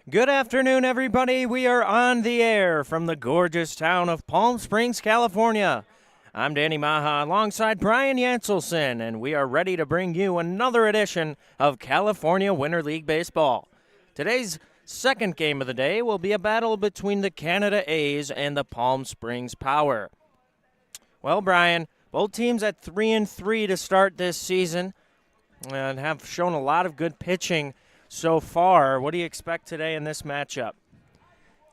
Good afternoon, everybody. We are on the air from the gorgeous town of Palm Springs, California. I'm Danny Maha alongside Brian Yanselson, and we are ready to bring you another edition of California Winter League Baseball. Today's second game of the day will be a battle between the Canada A's and the Palm Springs Power. Well, Brian, both teams at 3-3 to start this season and have shown a lot of good pitching so far. What do you expect today in this matchup?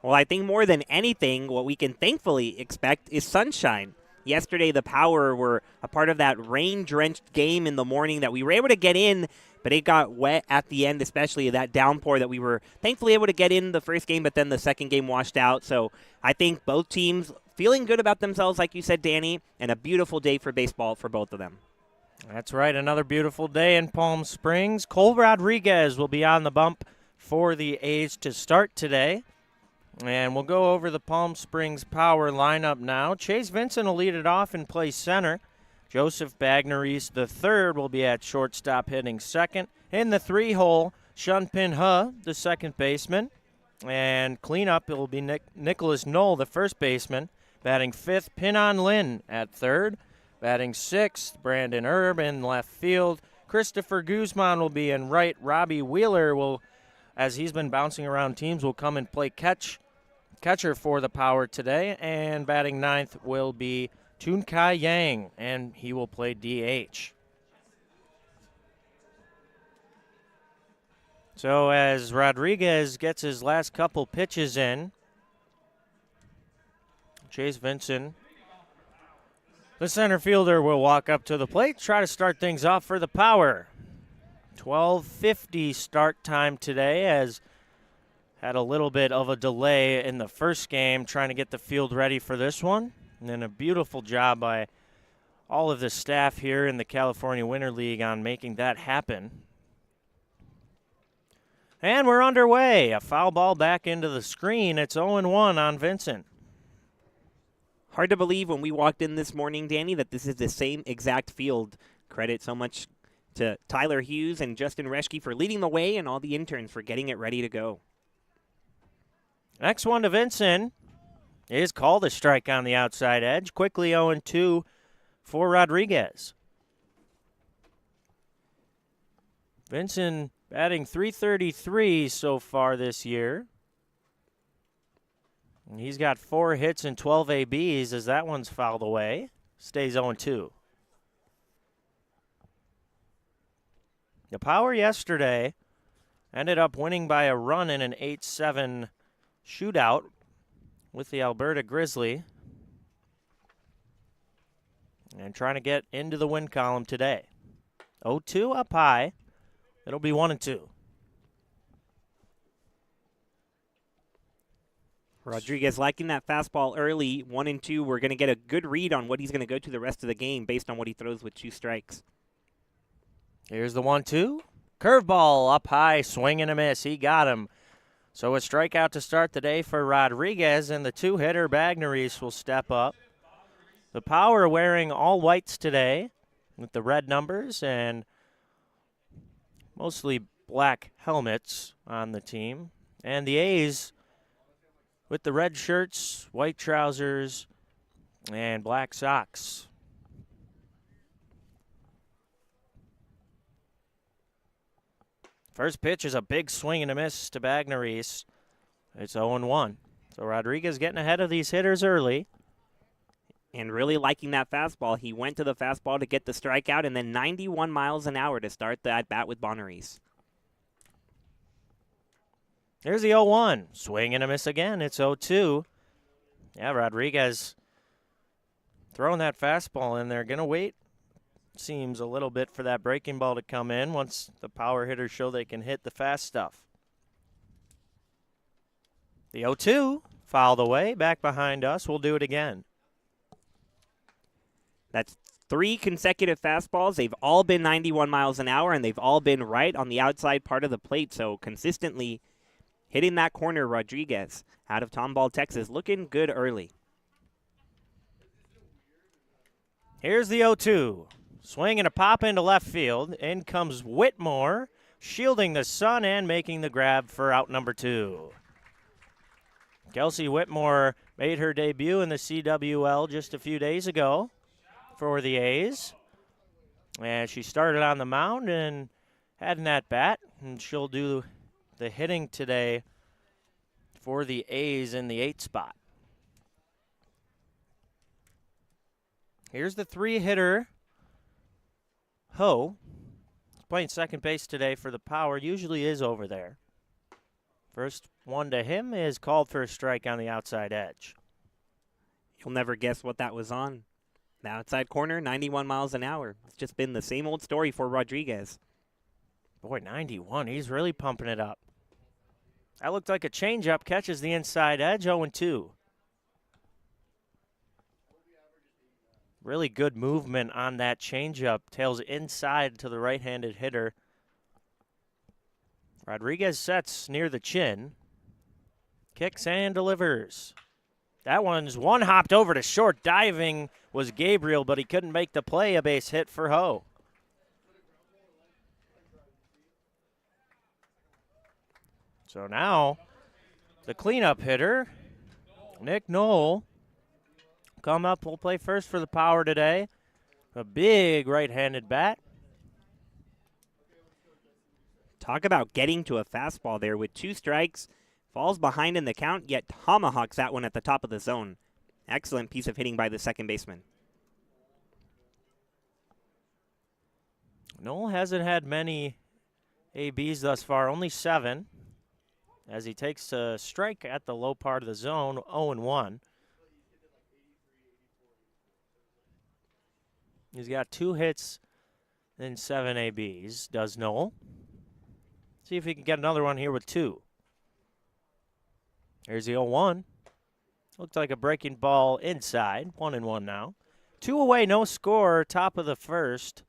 Well, I think more than anything, what we can thankfully expect is sunshine. Yesterday, the Power were a part of that rain-drenched game in the morning that we were able to get in, but it got wet at the end, especially that downpour that we were thankfully able to get in the first game, but then the second game washed out. So I think both teams feeling good about themselves, like you said, Danny, and a beautiful day for baseball for both of them. That's right, another beautiful day in Palm Springs. Cole Rodriguez will be on the bump for the A's to start today. And we'll go over the Palm Springs Power lineup now. Chase Vincent will lead it off and play center. Joseph Bagneris III will be at shortstop hitting second. In the 3-hole, Shunpin He, the second baseman. And cleanup, it will be Nicholas Knoll, the first baseman. Batting fifth, Pinon Lin at third. Batting sixth, Brandon Erb in left field. Christopher Guzman will be in right. Robbie Wheeler will, as he's been bouncing around teams, will come and play catcher for the Power today. And batting ninth will be Tun Kai Yang, and he will play DH. So as Rodriguez gets his last couple pitches in, Chase Vincent, the center fielder, will walk up to the plate, try to start things off for the Power. 12:50 start time today, as had a little bit of a delay in the first game trying to get the field ready for this one. And then a beautiful job by all of the staff here in the California Winter League on making that happen. And we're underway. A foul ball back into the screen. It's 0-1 on Vincent. Hard to believe when we walked in this morning, Danny, that this is the same exact field. Credit so much to Tyler Hughes and Justin Reschke for leading the way and all the interns for getting it ready to go. Next one to Vincent is called a strike on the outside edge. Quickly 0-2 for Rodriguez. Vincent batting .333 so far this year. And he's got 4 hits and 12 ABs as that one's fouled away. Stays 0-2. The Power yesterday ended up winning by a run in an 8-7 shootout with the Alberta Grizzly. And trying to get into the win column today. 0-2 up high. It'll be 1-2. Rodriguez liking that fastball early, 1-2. We're going to get a good read on what he's going to go to the rest of the game based on what he throws with 2 strikes. Here's the 1-2. Curveball up high, swing and a miss. He got him. So a strikeout to start the day for Rodriguez, and the 2-hitter Bagneris will step up. The Power wearing all whites today with the red numbers and mostly black helmets on the team. And the A's with the red shirts, white trousers, and black socks. First pitch is a big swing and a miss to Bagneris. It's 0-1. So Rodriguez getting ahead of these hitters early. And really liking that fastball. He went to the fastball to get the strikeout, and then 91 miles an hour to start the at-bat with Bonneries. Here's the 0-1. Swing and a miss again. It's 0-2. Yeah, Rodriguez throwing that fastball in there. Going to wait, seems, a little bit for that breaking ball to come in once the Power hitters show they can hit the fast stuff. The 0-2 fouled away. Back behind us. We'll do it again. That's 3 consecutive fastballs. They've all been 91 miles an hour, and they've all been right on the outside part of the plate. So consistently hitting that corner, Rodriguez out of Tomball, Texas, looking good early. Here's the 0-2. Swing and a pop into left field. In comes Whitmore shielding the sun and making the grab for out number 2. Kelsey Whitmore made her debut in the CWL just a few days ago for the A's. And she started on the mound and had an at-bat, and she'll do the hitting today for the A's in the 8th spot. Here's the 3-hitter, Ho. He's playing second base today for the Power, usually is over there. First one to him is called for a strike on the outside edge. You'll never guess what that was on. The outside corner, 91 miles an hour. It's just been the same old story for Rodriguez. Boy, 91, he's really pumping it up. That looked like a changeup, catches the inside edge, 0-2. Really good movement on that changeup, tails inside to the right-handed hitter. Rodriguez sets near the chin, kicks and delivers. That one's one-hopped over to short. Diving was Gabriel, but he couldn't make the play. A base hit for Ho. So now the cleanup hitter, Nick Knoll, come up, will play first for the Power today. A big right-handed bat. Talk about getting to a fastball there with 2 strikes. Falls behind in the count, yet tomahawks that one at the top of the zone. Excellent piece of hitting by the second baseman. Knoll hasn't had many ABs thus far, only 7. As he takes a strike at the low part of the zone, 0-1. He's got 2 hits in 7 ABs, does Knoll. See if he can get another one here with 2. There's the 0-1. Looked like a breaking ball inside. 1-1 now. 2 away, no score, top of the first.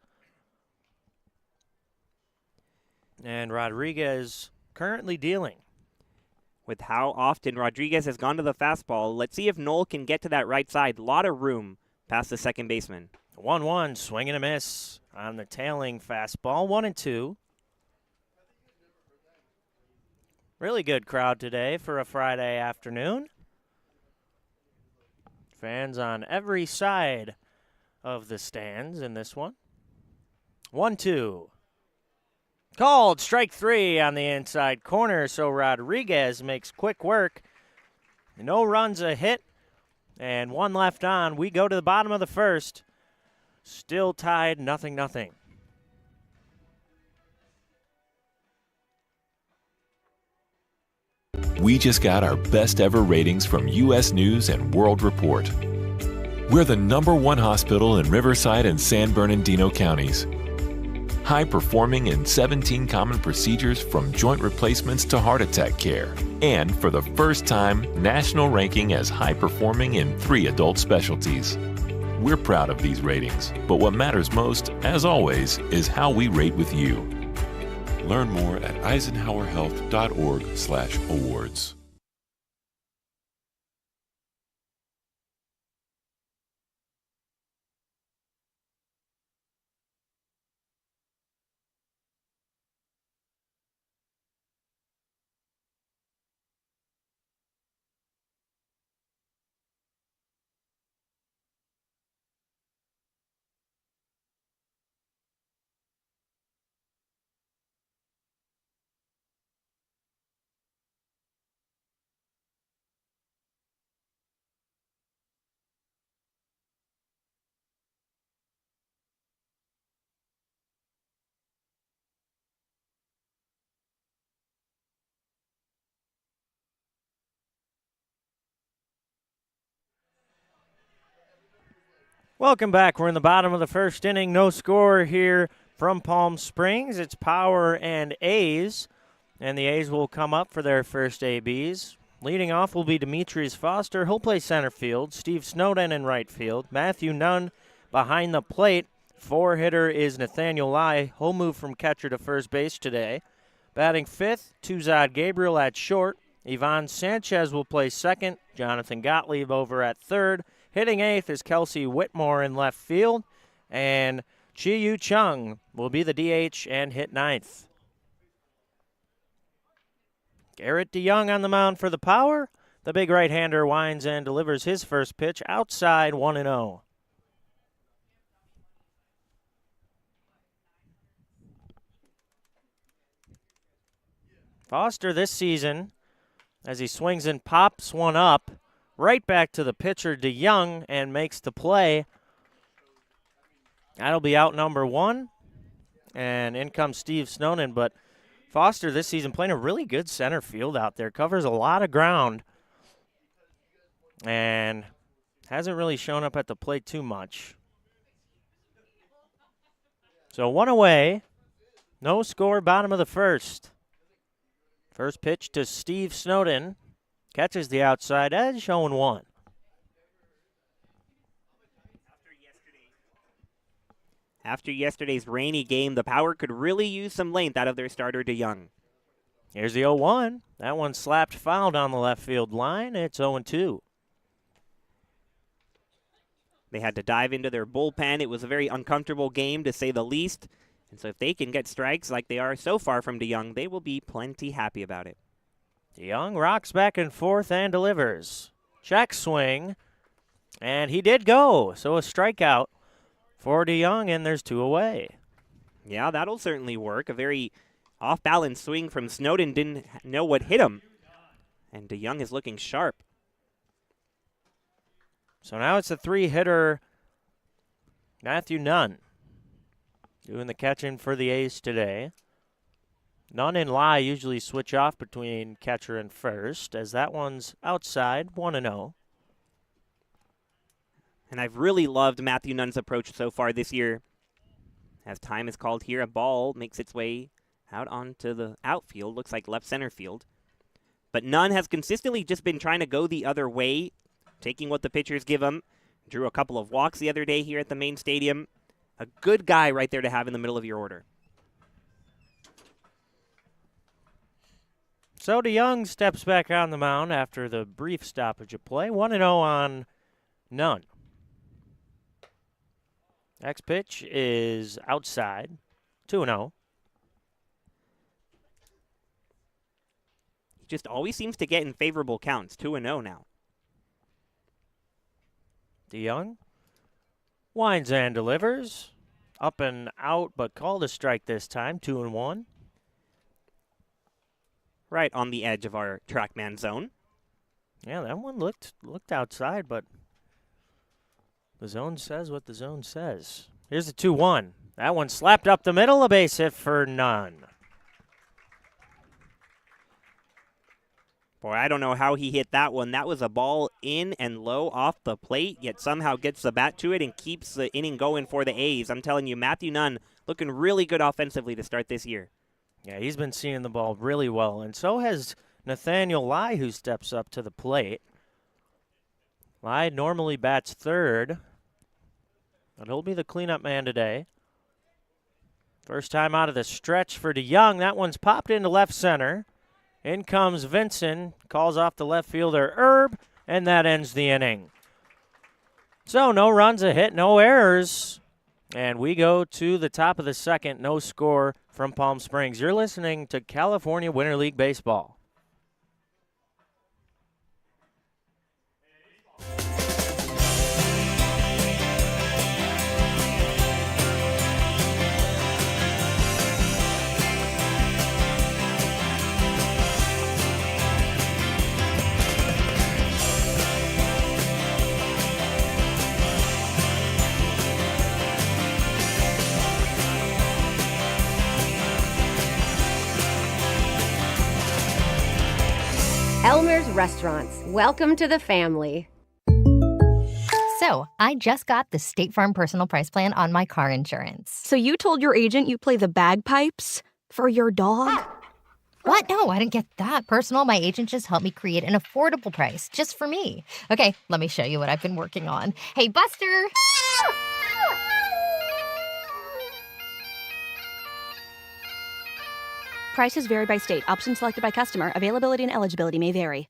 And Rodriguez currently dealing. With how often Rodriguez has gone to the fastball, let's see if Knoll can get to that right side. A lot of room past the second baseman. 1-1, swing and a miss on the tailing fastball. 1-2. Really good crowd today for a Friday afternoon. Fans on every side of the stands in this one. 1-2. Called strike 3 on the inside corner, so Rodriguez makes quick work. No runs, a hit, and 1 left on. We go to the bottom of the first. Still tied, 0-0. We just got our best ever ratings from U.S. News and World Report. We're the #1 hospital in Riverside and San Bernardino counties. High performing in 17 common procedures from joint replacements to heart attack care. And for the first time, national ranking as high performing in 3 adult specialties. We're proud of these ratings, but what matters most, as always, is how we rate with you. Learn more at eisenhowerhealth.org/awards. Welcome back. We're in the bottom of the first inning. No score here from Palm Springs. It's Power and A's, and the A's will come up for their first ABs. Leading off will be Demetrius Foster. He'll play center field. Steve Snowden in right field. Matthew Nunn behind the plate. 4-hitter is Nathaniel Lai. He'll move from catcher to first base today. Batting 5th, Tuzad Gabriel at short. Ivan Sanchez will play second. Jonathan Gottlieb over at third. Hitting 8th is Kelsey Whitmore in left field. And Chi-Yu Chung will be the DH and hit 9th. Garrett DeYoung on the mound for the Power. The big right-hander winds and delivers his first pitch outside 1-0. Foster this season, as he swings and pops one up, right back to the pitcher DeYoung and makes the play. That'll be out number 1. And in comes Steve Snowden, but Foster this season playing a really good center field out there. Covers a lot of ground and hasn't really shown up at the plate too much. So 1 away, no score, bottom of the first. First pitch to Steve Snowden, catches the outside edge, 0-1. After yesterday's rainy game, the Power could really use some length out of their starter DeYoung. Here's the 0-1. That one slapped foul down the left field line. It's 0-2. They had to dive into their bullpen. It was a very uncomfortable game, to say the least. And so if they can get strikes like they are so far from DeYoung, they will be plenty happy about it. DeYoung rocks back and forth and delivers. Check swing. And he did go. So a strikeout for DeYoung, and there's 2 away. Yeah, that'll certainly work. A very off-balance swing from Snowden. Didn't know what hit him. And DeYoung is looking sharp. So now it's a 3-hitter, Matthew Nunn, doing the catching for the A's today. Nunn and Lai usually switch off between catcher and first, as that one's outside, 1-0. And I've really loved Matthew Nunn's approach so far this year. As time is called here, a ball makes its way out onto the outfield, looks like left center field. But Nunn has consistently just been trying to go the other way, taking what the pitchers give him. Drew a couple of walks the other day here at the main stadium. A good guy right there to have in the middle of your order. So DeYoung steps back on the mound after the brief stoppage of play. 1-0 on Nunn. Next pitch is outside, 2-0. He just always seems to get in favorable counts, 2-0 now. DeYoung winds and delivers. Up and out, but called a strike this time, 2-1. Right on the edge of our TrackMan zone. Yeah, that one looked outside, but the zone says what the zone says. Here's the 2-1. That one slapped up the middle, a base hit for Nunn. Boy, I don't know how he hit that one. That was a ball in and low off the plate, yet somehow gets the bat to it and keeps the inning going for the A's. I'm telling you, Matthew Nunn looking really good offensively to start this year. Yeah, he's been seeing the ball really well, and so has Nathaniel Lai, who steps up to the plate. Lai normally bats third, but he'll be the cleanup man today. First time out of the stretch for DeYoung. That one's popped into left center. In comes Vincent, calls off the left fielder Herb, and that ends the inning. So no runs, a hit, no errors. And we go to the top of the second, no score from Palm Springs. You're listening to California Winter League Baseball. Elmer's Restaurants. Welcome to the family. So, I just got the State Farm Personal Price Plan on my car insurance. So you told your agent you play the bagpipes for your dog? What? No, I didn't get that personal. My agent just helped me create an affordable price just for me. Okay, let me show you what I've been working on. Hey, Buster! Prices vary by state. Options selected by customer. Availability and eligibility may vary.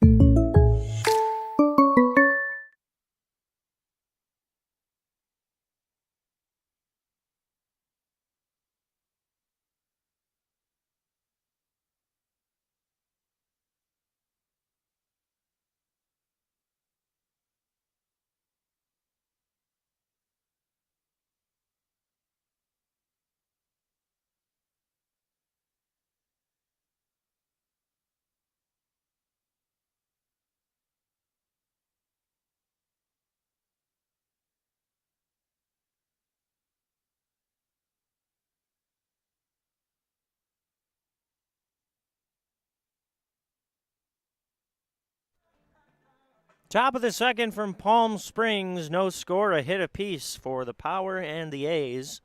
Top of the second from Palm Springs. No score, a hit apiece for the Power and the A's.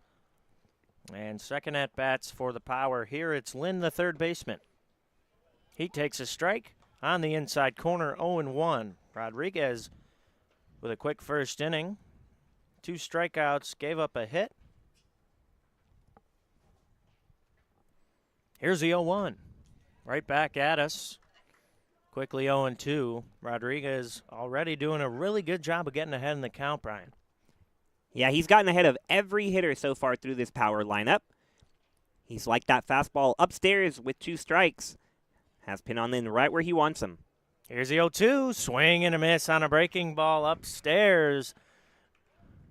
And second at bats for the Power. Here it's Lynn, the third baseman. He takes a strike on the inside corner, 0-1. Rodriguez with a quick first inning. 2 strikeouts, gave up a hit. Here's the 0-1. Right back at us. Quickly 0-2. Rodriguez already doing a really good job of getting ahead in the count, Brian. Yeah, he's gotten ahead of every hitter so far through this Power lineup. He's like that fastball upstairs with 2 strikes. Has pin on in right where he wants him. Here's the 0-2. Swing and a miss on a breaking ball upstairs.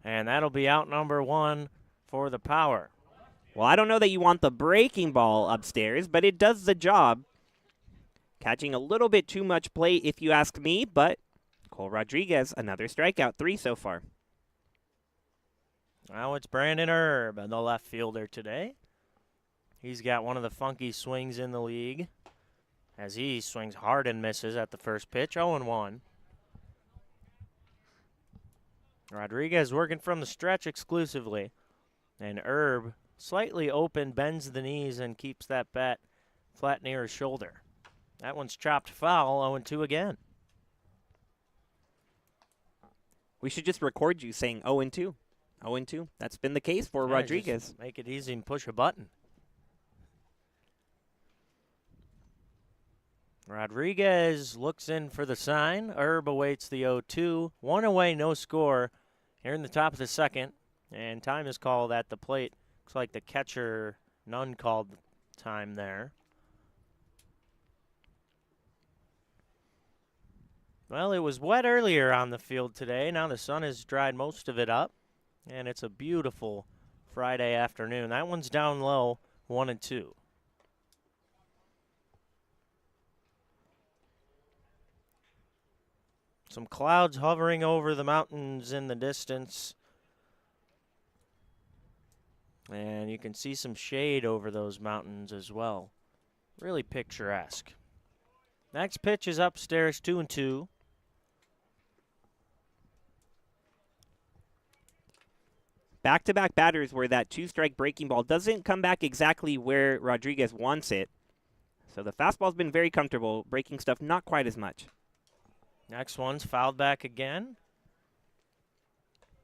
And that'll be out number 1 for the Power. Well, I don't know that you want the breaking ball upstairs, but it does the job. Catching a little bit too much play if you ask me, but Cole Rodriguez, another strikeout, 3 so far. Now it's Brandon Erb, the left fielder today. He's got one of the funky swings in the league as he swings hard and misses at the first pitch, 0-1. Rodriguez working from the stretch exclusively, and Erb slightly open, bends the knees, and keeps that bat flat near his shoulder. That one's chopped foul, 0-2 again. We should just record you saying 0-2. 0-2. That's been the case for Rodriguez. Just make it easy and push a button. Rodriguez looks in for the sign. Erb awaits the 0-2. 1 away, no score. Here in the top of the second. And time is called at the plate. Looks like the catcher, none called time there. Well, it was wet earlier on the field today. Now the sun has dried most of it up. And it's a beautiful Friday afternoon. That one's down low, 1-2. Some clouds hovering over the mountains in the distance. And you can see some shade over those mountains as well. Really picturesque. Next pitch is upstairs, 2-2. Back-to-back batters where that 2-strike breaking ball doesn't come back exactly where Rodriguez wants it. So the fastball's been very comfortable. Breaking stuff not quite as much. Next one's fouled back again.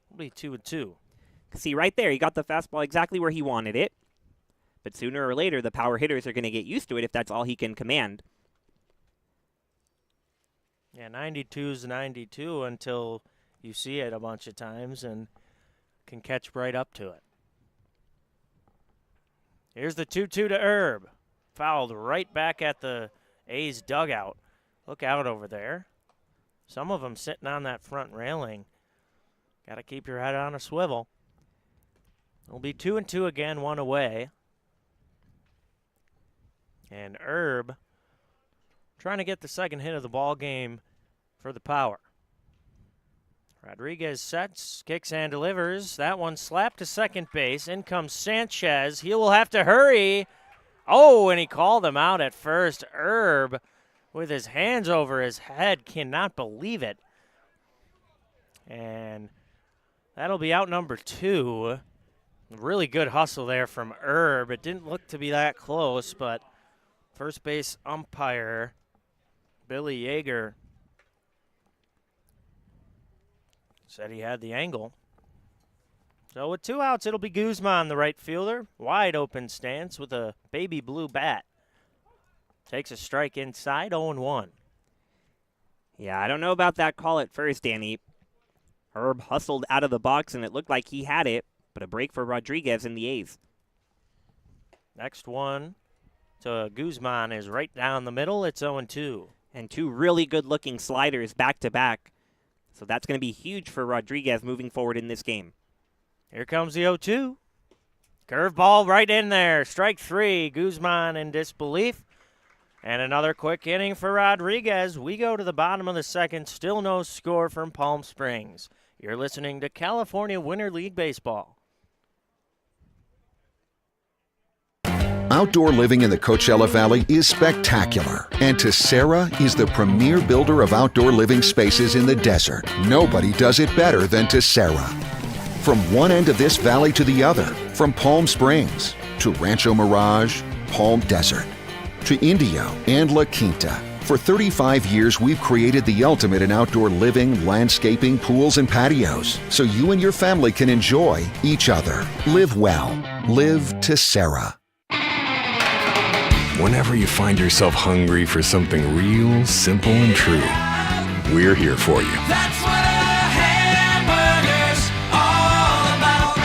It'll be 2-2. See, right there, he got the fastball exactly where he wanted it. But sooner or later, the power hitters are going to get used to it if that's all he can command. Yeah, 92's 92 until you see it a bunch of times and can catch right up to it. Here's the 2-2 to Erb. Fouled right back at the A's dugout. Look out over there. Some of them sitting on that front railing. Got to keep your head on a swivel. It'll be 2-2 again, 1 away. And Erb trying to get the second hit of the ball game for the Power. Rodriguez sets, kicks and delivers. That one slapped to second base. In comes Sanchez. He will have to hurry. Oh, and he called him out at first. Erb with his hands over his head. Cannot believe it. And that'll be out number 2. Really good hustle there from Erb. It didn't look to be that close, but first base umpire Billy Yeager said he had the angle. So with 2 outs, it'll be Guzman, the right fielder. Wide open stance with a baby blue bat. Takes a strike inside, 0-1. Yeah, I don't know about that call at first, Danny. Erb hustled out of the box, and it looked like he had it, but a break for Rodriguez in the A's. Next one to Guzman is right down the middle. It's 0-2. And 2 really good-looking sliders back-to-back. So that's going to be huge for Rodriguez moving forward in this game. Here comes the 0-2. Curveball right in there. Strike 3. Guzman in disbelief. And another quick inning for Rodriguez. We go to the bottom of the second. Still no score from Palm Springs. You're listening to California Winter League Baseball. Outdoor living in the Coachella Valley is spectacular, and Tessera is the premier builder of outdoor living spaces in the desert. Nobody does it better than Tessera. From one end of this valley to the other, from Palm Springs to Rancho Mirage, Palm Desert, to Indio and La Quinta. For 35 years, we've created the ultimate in outdoor living, landscaping, pools, and patios, so you and your family can enjoy each other. Live well. Live Tessera. Whenever you find yourself hungry for something real, simple, and true, we're here for you. That's what a hamburger's all about.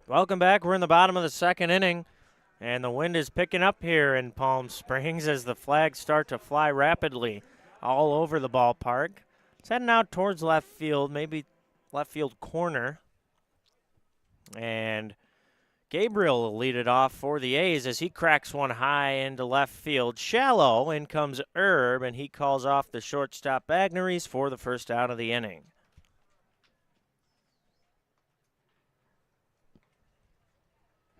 Welcome back. We're in the bottom of the second inning, and the wind is picking up here in Palm Springs as the flags start to fly rapidly all over the ballpark. It's heading out towards left field, maybe left field corner. And Gabriel will lead it off for the A's as he cracks one high into left field. Shallow, in comes Erb, and he calls off the shortstop Bagneries for the first out of the inning.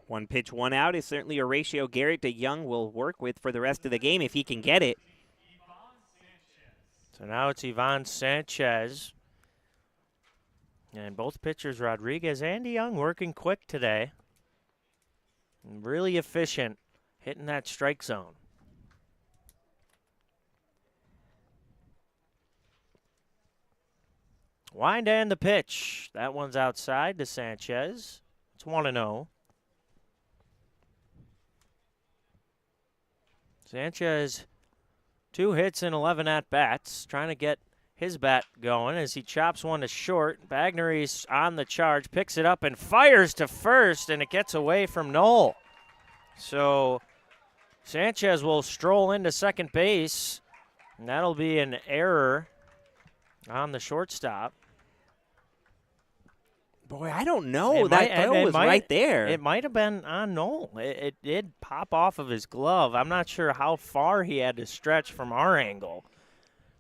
One pitch, one out is certainly a ratio Garrett DeYoung will work with for the rest of the game if he can get it. So now it's Ivan Sanchez. And both pitchers, Rodriguez and DeYoung, working quick today. And really efficient, hitting that strike zone. Wind and the pitch. That one's outside to Sanchez. It's 1-0. Sanchez, 2 hits and 11 at-bats, trying to get his bat going as he chops one to short. Bagnery's on the charge, picks it up and fires to first, and it gets away from Knoll. So Sanchez will stroll into second base, and that'll be an error on the shortstop. Boy, I don't know. That throw was right there. It might have been on Knoll. It did pop off of his glove. I'm not sure how far he had to stretch from our angle,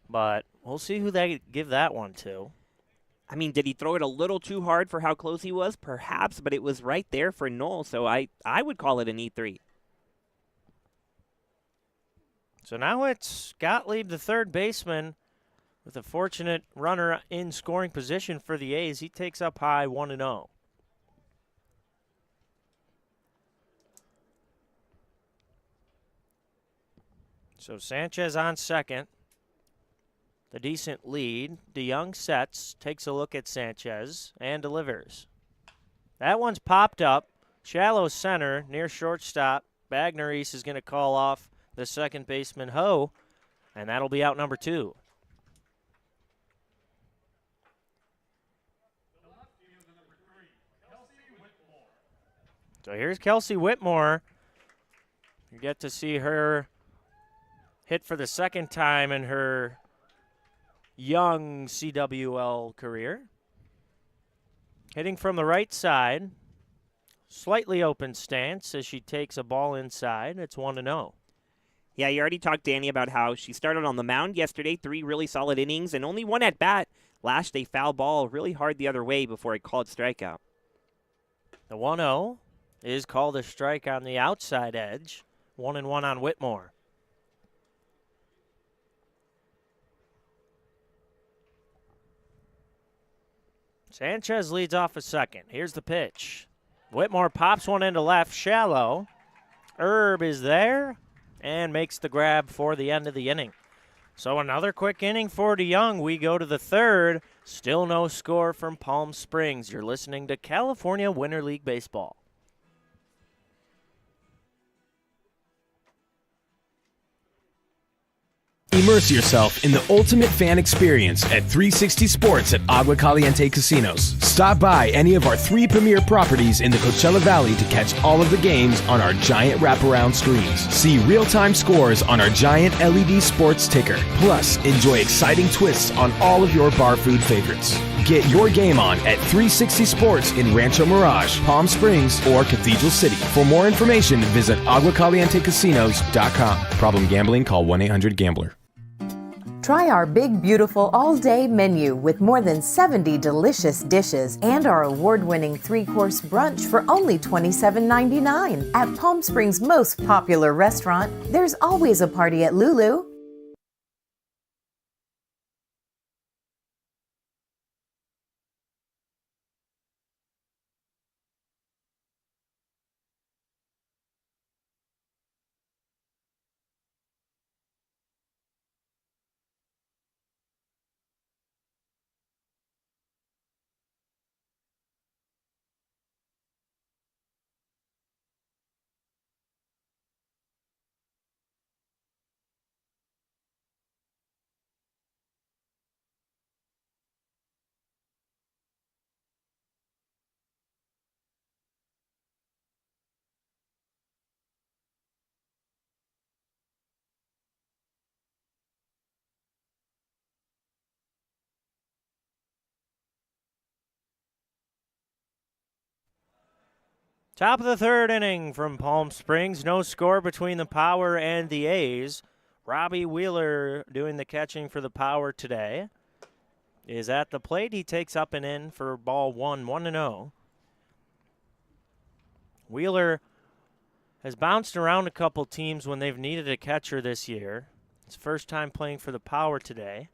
but we'll see who they give that one to. I mean, did he throw it a little too hard for how close he was? Perhaps, but it was right there for Knoll, so I would call it an E3. So now it's Gottlieb, the third baseman, with a fortunate runner in scoring position for the A's. He takes up high 1-0. So Sanchez on second. The decent lead. DeYoung sets, takes a look at Sanchez, and delivers. That one's popped up. Shallow center, near shortstop. Bagneries is going to call off the second baseman, Ho, and that'll be out number 2. So here's Kelsey Whitmore. You get to see her hit for the second time in her young CWL career. Hitting from the right side. Slightly open stance as she takes a ball inside. It's 1-0. Yeah, you already talked, Danny, about how she started on the mound yesterday, 3 really solid innings, and only 1 at-bat. Lashed a foul ball really hard the other way before it called strikeout. The 1-0 is called a strike on the outside edge. 1-1 on Whitmore. Sanchez leads off a second. Here's the pitch. Whitmore pops one into left, shallow. Erb is there and makes the grab for the end of the inning. So another quick inning for DeYoung. We go to the third. Still no score from Palm Springs. You're listening to California Winter League Baseball. Immerse yourself in the ultimate fan experience at 360 Sports at Agua Caliente Casinos. Stop by any of our 3 premier properties in the Coachella Valley to catch all of the games on our giant wraparound screens. See real-time scores on our giant LED sports ticker. Plus, enjoy exciting twists on all of your bar food favorites. Get your game on at 360 Sports in Rancho Mirage, Palm Springs, or Cathedral City. For more information, visit aguacalientecasinos.com. Problem gambling? Call 1-800-GAMBLER. Try our big, beautiful all-day menu with more than 70 delicious dishes and our award-winning 3-course brunch for only $27.99. At Palm Springs' most popular restaurant, there's always a party at Lulu. Top of the third inning from Palm Springs. No score between the Power and the A's. Robbie Wheeler doing the catching for the Power today is at the plate. He takes up and in for ball 1-0. Wheeler has bounced around a couple teams when they've needed a catcher this year. His first time playing for the Power today.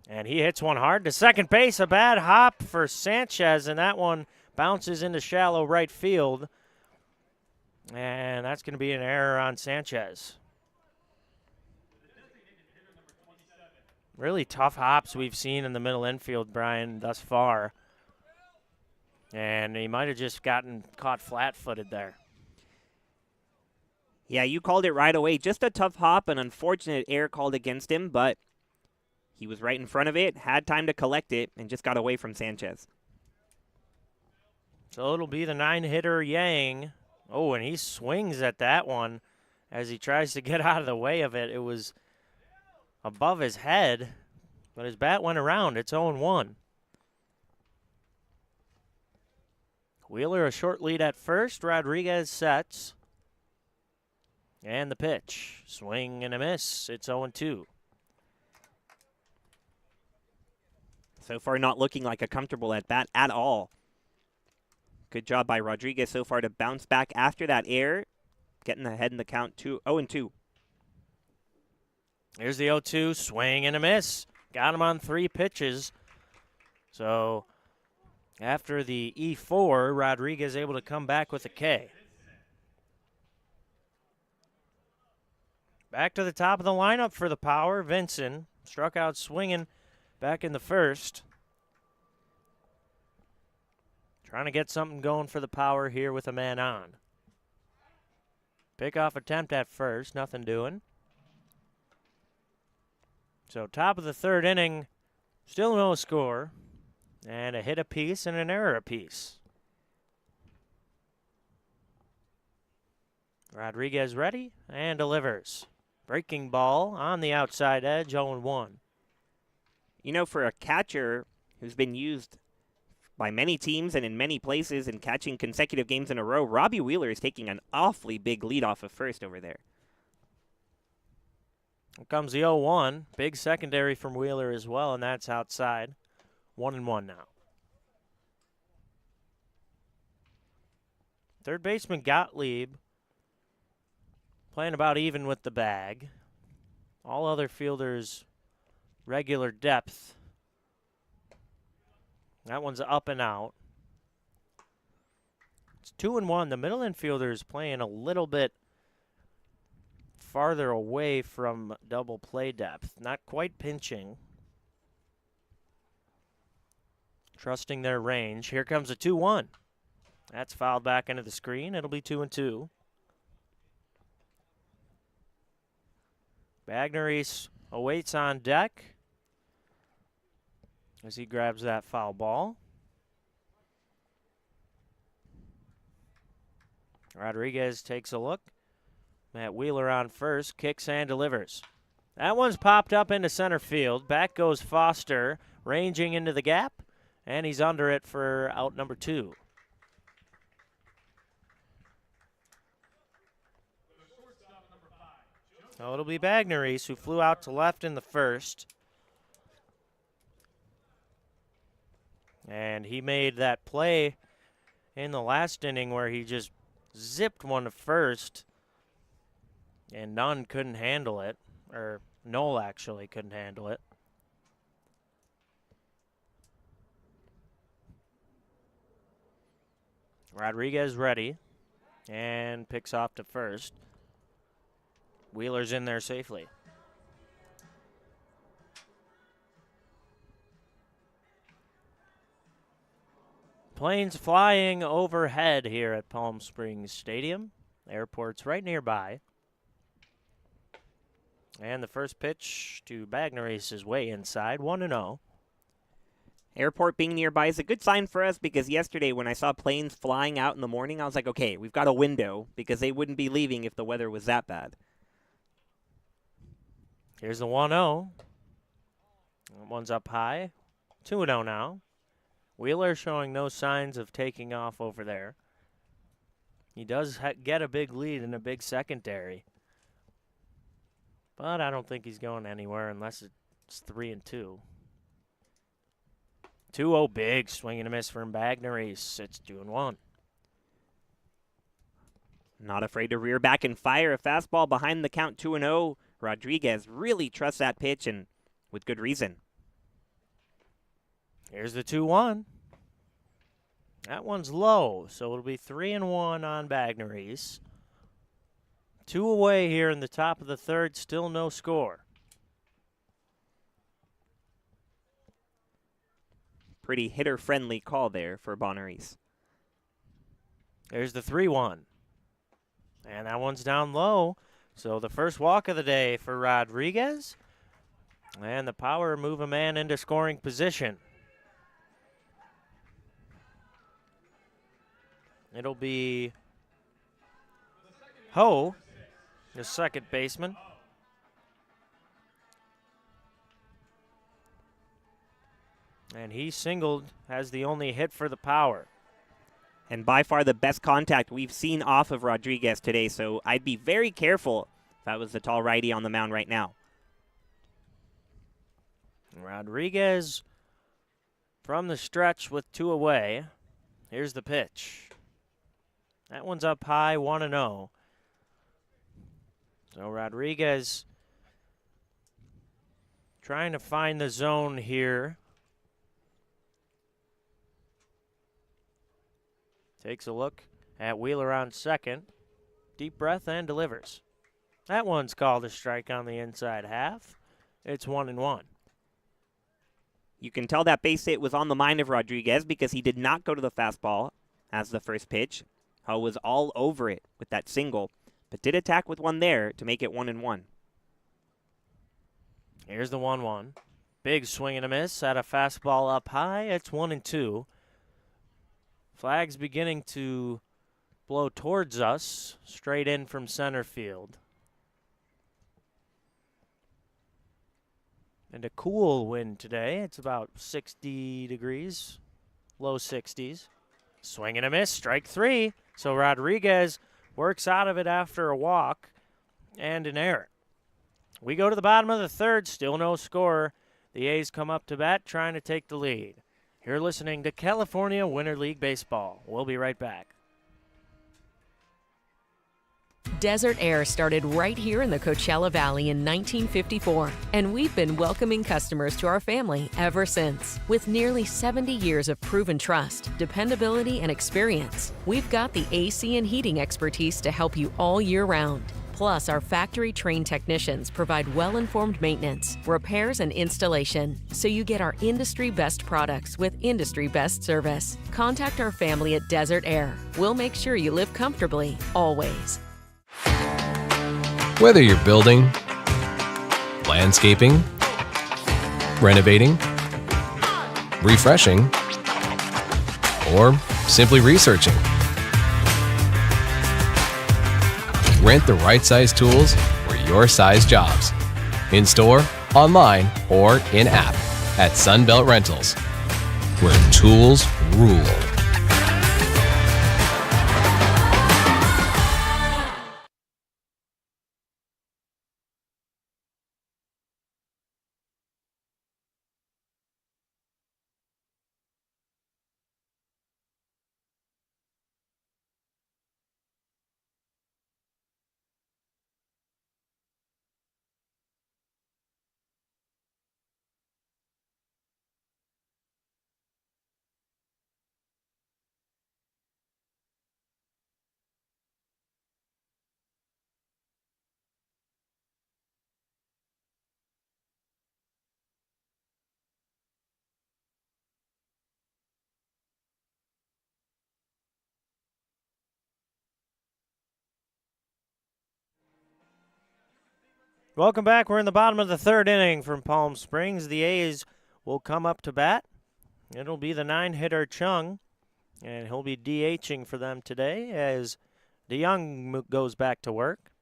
And he hits one hard to second base. A bad hop for Sanchez, and that one bounces into shallow right field. And that's going to be an error on Sanchez. Really tough hops we've seen in the middle infield, Brian, thus far. And he might have just gotten caught flat-footed there. Yeah, you called it right away. Just a tough hop, an unfortunate error called against him, but he was right in front of it, had time to collect it, and just got away from Sanchez. So it'll be the 9-hitter Yang. Oh, and he swings at that one as he tries to get out of the way of it. It was above his head, but his bat went around. It's 0-1. Wheeler a short lead at first. Rodriguez sets. And the pitch. Swing and a miss. It's 0-2. So far not looking like a comfortable at bat at all. Good job by Rodriguez so far to bounce back after that error. Getting ahead in the count 0-2. Here's the 0-2. Swing and a miss. Got him on 3 pitches. So after the E4, Rodriguez able to come back with a K. Back to the top of the lineup for the Power. Vinson struck out swinging back in the first. Trying to get something going for the Power here with a man on. Pickoff attempt at first, nothing doing. So top of the third inning, still no score. And a hit apiece and an error apiece. Rodriguez ready and delivers. Breaking ball on the outside edge, 0-1. You know, for a catcher who's been used by many teams and in many places and catching consecutive games in a row, Robbie Wheeler is taking an awfully big lead off of first over there. Here comes the 0-1. Big secondary from Wheeler as well, and that's outside. 1-1 now. Third baseman Gottlieb playing about even with the bag. All other fielders regular depth. That one's up and out. It's 2-1. The middle infielder is playing a little bit farther away from double play depth. Not quite pinching. Trusting their range. Here comes a 2-1. That's fouled back into the screen. It'll be 2-2. Bagneris awaits on deck as he grabs that foul ball. Rodriguez takes a look. Matt Wheeler on first, kicks and delivers. That one's popped up into center field. Back goes Foster, ranging into the gap, and he's under it for out number 2. So it'll be Bagneris, who flew out to left in the first. And he made that play in the last inning where he just zipped one to first, and Nunn couldn't handle it, or Knoll actually couldn't handle it. Rodriguez ready and picks off to first. Wheeler's in there safely. Planes flying overhead here at Palm Springs Stadium. Airport's right nearby. And the first pitch to Bagneris is way inside, 1-0. Airport being nearby is a good sign for us because yesterday when I saw planes flying out in the morning, I was like, okay, we've got a window because they wouldn't be leaving if the weather was that bad. Here's the 1-0. That one's up high. 2-0 now. Wheeler showing no signs of taking off over there. He does get a big lead in a big secondary. But I don't think he's going anywhere unless it's 3-2. 2-0 big, swing and a miss from Bagneris. It's 2-1. Not afraid to rear back and fire a fastball behind the count, 2-0. Rodriguez really trusts that pitch, and with good reason. Here's the 2-1. That one's low, so it'll be 3-1 on Bagneris. 2 away here in the top of the third, still no score. Pretty hitter-friendly call there for Bagneris. There's the 3-1. And that one's down low. So the first walk of the day for Rodriguez. And the power move a man into scoring position. It'll be Ho, the second baseman. And he singled as the only hit for the power. And by far the best contact we've seen off of Rodriguez today, so I'd be very careful if I was the tall righty on the mound right now. Rodriguez from the stretch with 2 away. Here's the pitch. That one's up high, 1-0. So Rodriguez trying to find the zone here. Takes a look at Wheeler on second. Deep breath and delivers. That one's called a strike on the inside half. It's 1-1. You can tell that base hit was on the mind of Rodriguez because he did not go to the fastball as the first pitch. Ho was all over it with that single, but did attack with one there to make it 1-1. Here's the 1-1. Big swing and a miss at a fastball up high. It's 1-2. Flag's beginning to blow towards us, straight in from center field. And a cool wind today. It's about 60 degrees, low 60s. Swing and a miss, strike 3. So Rodriguez works out of it after a walk and an error. We go to the bottom of the third, still no score. The A's come up to bat, trying to take the lead. You're listening to California Winter League Baseball. We'll be right back. Desert Air started right here in the Coachella Valley in 1954, and we've been welcoming customers to our family ever since. With nearly 70 years of proven trust, dependability, and experience, we've got the AC and heating expertise to help you all year round. Plus, our factory-trained technicians provide well-informed maintenance, repairs, and installation, so you get our industry-best products with industry-best service. Contact our family at Desert Air. We'll make sure you live comfortably, always. Whether you're building, landscaping, renovating, refreshing, or simply researching, rent the right size tools for your size jobs. In store, online, or in app at Sunbelt Rentals, where tools rule. Welcome back. We're in the bottom of the third inning from Palm Springs. The A's will come up to bat. It'll be the 9-hitter Chung, and he'll be DHing for them today as DeYoung goes back to work.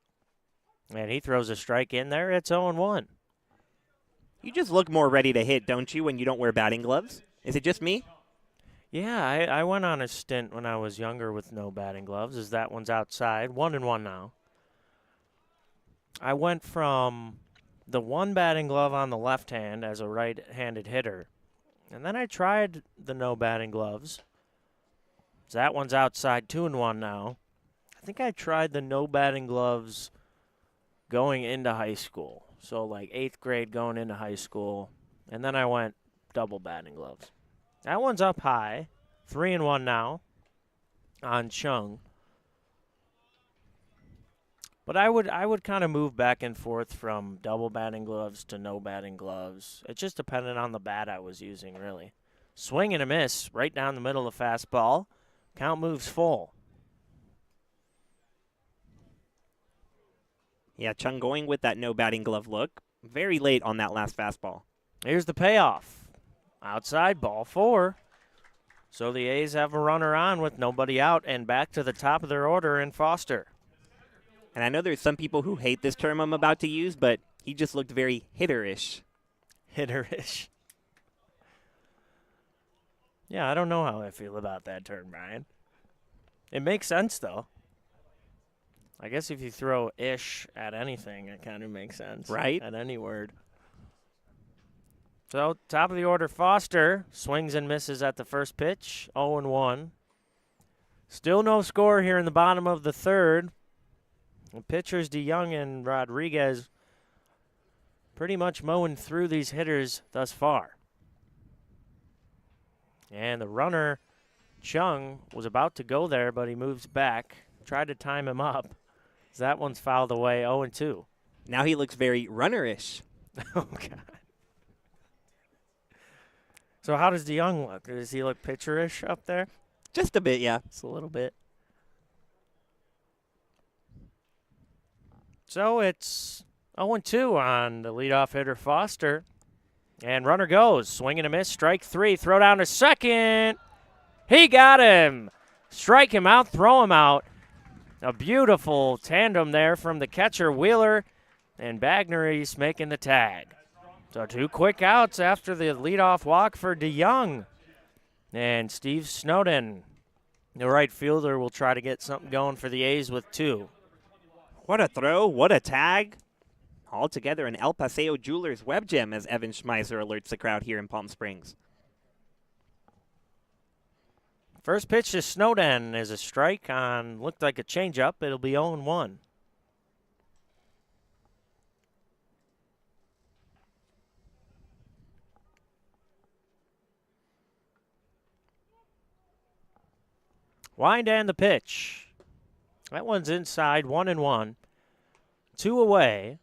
And he throws a strike in there. It's 0-1. You just look more ready to hit, don't you, when you don't wear batting gloves? Is it just me? Yeah, I went on a stint when I was younger with no batting gloves, as that one's outside. 1-1 now. I went from the one batting glove on the left hand as a right-handed hitter, and then I tried the no batting gloves. So that one's outside, 2-1 now. I think I tried the no batting gloves going into high school, so like 8th grade going into high school, and then I went double batting gloves. That one's up high, 3-1 now on Chung. But I would kind of move back and forth from double batting gloves to no batting gloves. It just depended on the bat I was using, really. Swing and a miss right down the middle of the fastball. Count moves full. Yeah, Chung going with that no batting glove look. Very late on that last fastball. Here's the payoff. Outside, ball 4. So the A's have a runner on with nobody out and back to the top of their order in Foster. And I know there's some people who hate this term I'm about to use, but he just looked very hitterish. Hitterish. Yeah, I don't know how I feel about that term, Brian. It makes sense, though. I guess if you throw ish at anything, it kind of makes sense. Right? At any word. So, top of the order, Foster swings and misses at the first pitch, 0-1. Still no score here in the bottom of the third. The pitchers DeYoung and Rodriguez pretty much mowing through these hitters thus far. And the runner, Chung, was about to go there, but he moves back. Tried to time him up. That one's fouled away, 0-2. Now he looks very runnerish. Oh, God. So how does DeYoung look? Does he look pitcherish up there? Just a bit, yeah. Just a little bit. So it's 0-2 on the leadoff hitter, Foster. And runner goes. Swing and a miss. Strike 3. Throw down to second. He got him. Strike him out. Throw him out. A beautiful tandem there from the catcher, Wheeler, and Bagneris making the tag. So 2 quick outs after the leadoff walk for DeYoung. And Steve Snowden, the right fielder, will try to get something going for the A's with 2. What a throw, what a tag. All together in El Paseo Jewelers web gem as Evan Schmeiser alerts the crowd here in Palm Springs. First pitch to Snowden is a strike on, looked like a changeup. It'll be 0-1. Wind and the pitch. That one's inside, 1-1. 2 away.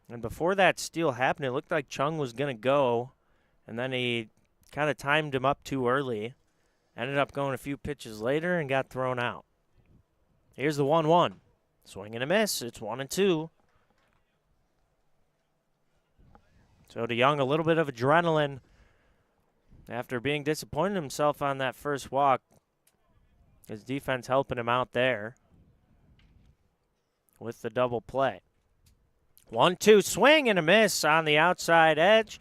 And before that steal happened, it looked like Chung was going to go, and then he kind of timed him up too early. Ended up going a few pitches later and got thrown out. Here's the 1-1. Swing and a miss. It's 1-2. So DeYoung, a little bit of adrenaline after being disappointed himself on that first walk. His defense helping him out there with the double play. 1-2, swing and a miss on the outside edge.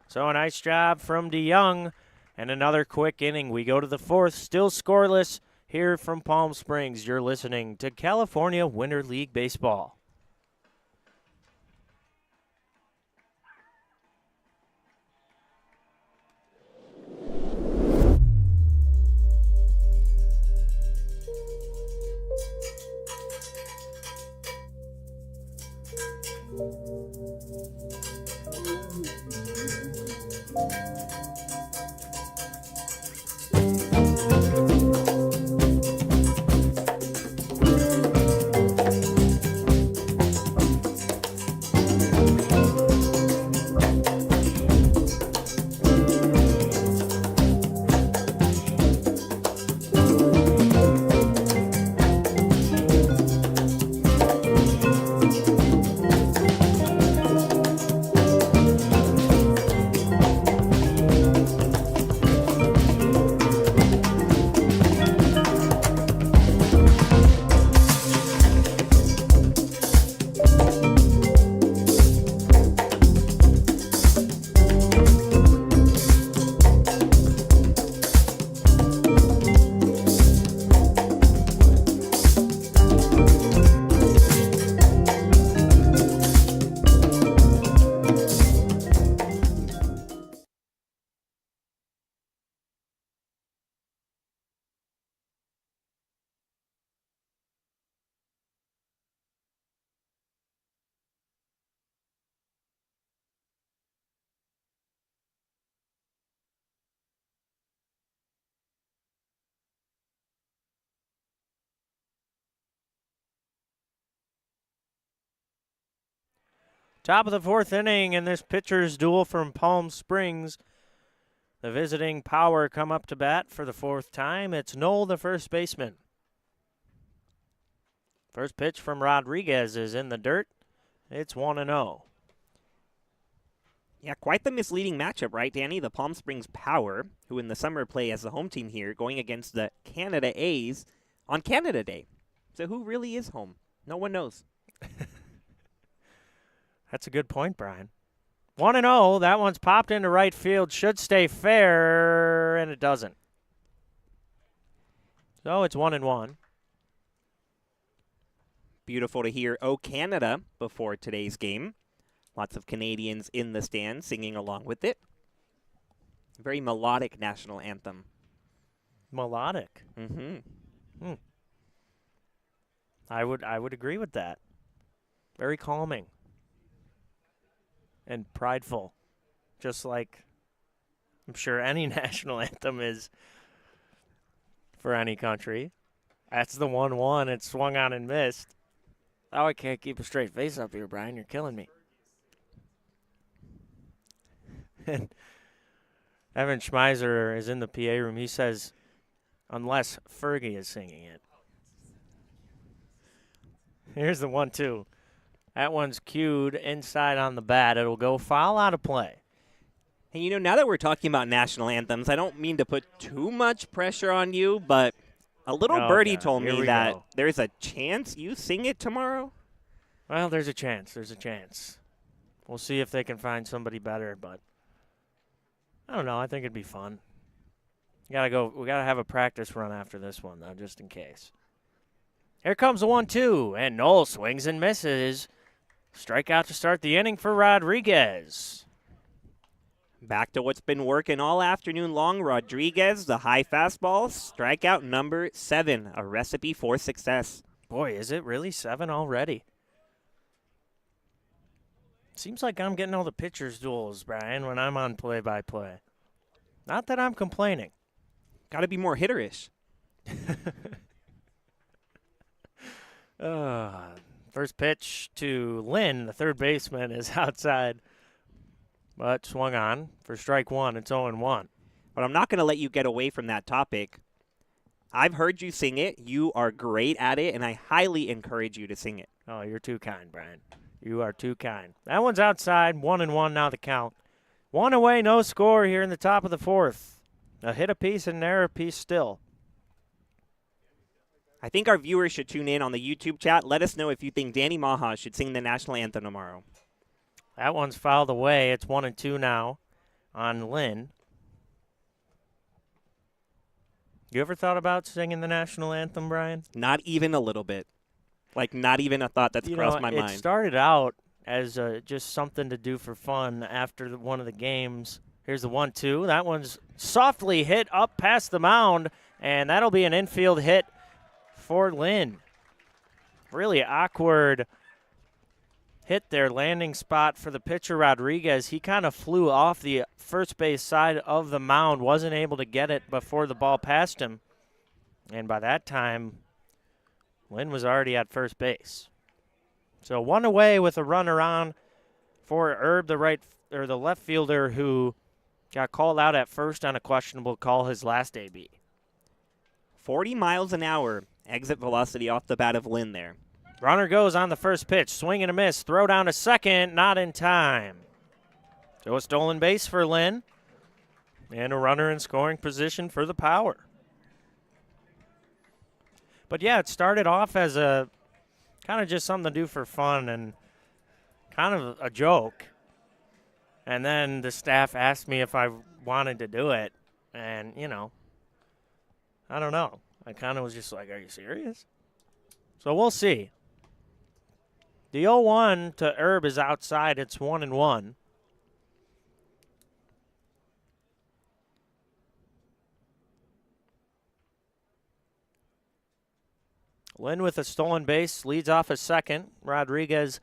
So a nice job from DeYoung, and another quick inning. We go to the 4th, still scoreless here from Palm Springs. You're listening to California Winter League Baseball. Top of the 4th inning in this pitcher's duel from Palm Springs. The visiting Power come up to bat for the 4th time. It's Noel, the first baseman. First pitch from Rodriguez is in the dirt. It's 1-0. Yeah, quite the misleading matchup, right, Danny? The Palm Springs Power, who in the summer play as the home team here, going against the Canada A's on Canada Day. So who really is home? No one knows. That's a good point, Brian. 1-0. That one's popped into right field. Should stay fair, and it doesn't. So it's 1-1. Beautiful to hear "O Canada" before today's game. Lots of Canadians in the stands singing along with it. Very melodic national anthem. Melodic. Mm-hmm. I would agree with that. Very calming. And prideful, just like I'm sure any national anthem is for any country. That's the 1-1. It swung on and missed. Oh, I can't keep a straight face up here, Brian. You're killing me. And Evan Schmeiser is in the PA room. He says, unless Fergie is singing it. Here's the 1-2. That one's cued inside on the bat. It'll go foul out of play. And, you know, now that we're talking about national anthems, I don't mean to put too much pressure on you, but a little birdie told me that there's a chance you sing it tomorrow. Well, there's a chance. There's a chance. We'll see if they can find somebody better, but I don't know. I think it'd be fun. We gotta have a practice run after this one, though, just in case. Here comes the 1-2, and Noel swings and misses. Strikeout to start the inning for Rodriguez. Back to what's been working all afternoon long. Rodriguez, the high fastball, strikeout number 7, a recipe for success. Boy, is it really 7 already? Seems like I'm getting all the pitcher's duels, Brian, when I'm on play-by-play. Not that I'm complaining. Got to be more hitterish. First pitch to Lynn, the third baseman, is outside, but swung on for strike one. It's 0-1. But I'm not going to let you get away from that topic. I've heard you sing it. You are great at it, and I highly encourage you to sing it. Oh, you're too kind, Brian. You are too kind. That one's outside. 1-1 now the count. One away, no score here in the top of the fourth. A hit apiece and an error apiece still. I think our viewers should tune in on the YouTube chat. Let us know if you think Danny Maha should sing the national anthem tomorrow. That one's fouled away. It's 1-2 now on Lynn. You ever thought about singing the national anthem, Brian? Not even a little bit. Like, not even a thought that's crossed my mind. It started out as just something to do for fun after one of the games. Here's the 1-2. That one's softly hit up past the mound, and that'll be an infield hit for Lynn. Really awkward hit there, landing spot for the pitcher Rodriguez. He kind of flew off the first base side of the mound, wasn't able to get it before the ball passed him. And by that time, Lynn was already at first base. So one away with a runner on for Herb, the left fielder who got called out at first on a questionable call his last AB. 40 miles an hour exit velocity off the bat of Lynn there. Runner goes on the first pitch. Swing and a miss. Throw down to second. Not in time. So a stolen base for Lynn. And a runner in scoring position for the Power. But, yeah, it started off as a kind of just something to do for fun and kind of a joke. And then the staff asked me if I wanted to do it. And, I don't know. I kind of was just like, are you serious? So we'll see. The 0-1 to Herb is outside. It's 1-1. Lynn with a stolen base, leads off a second. Rodriguez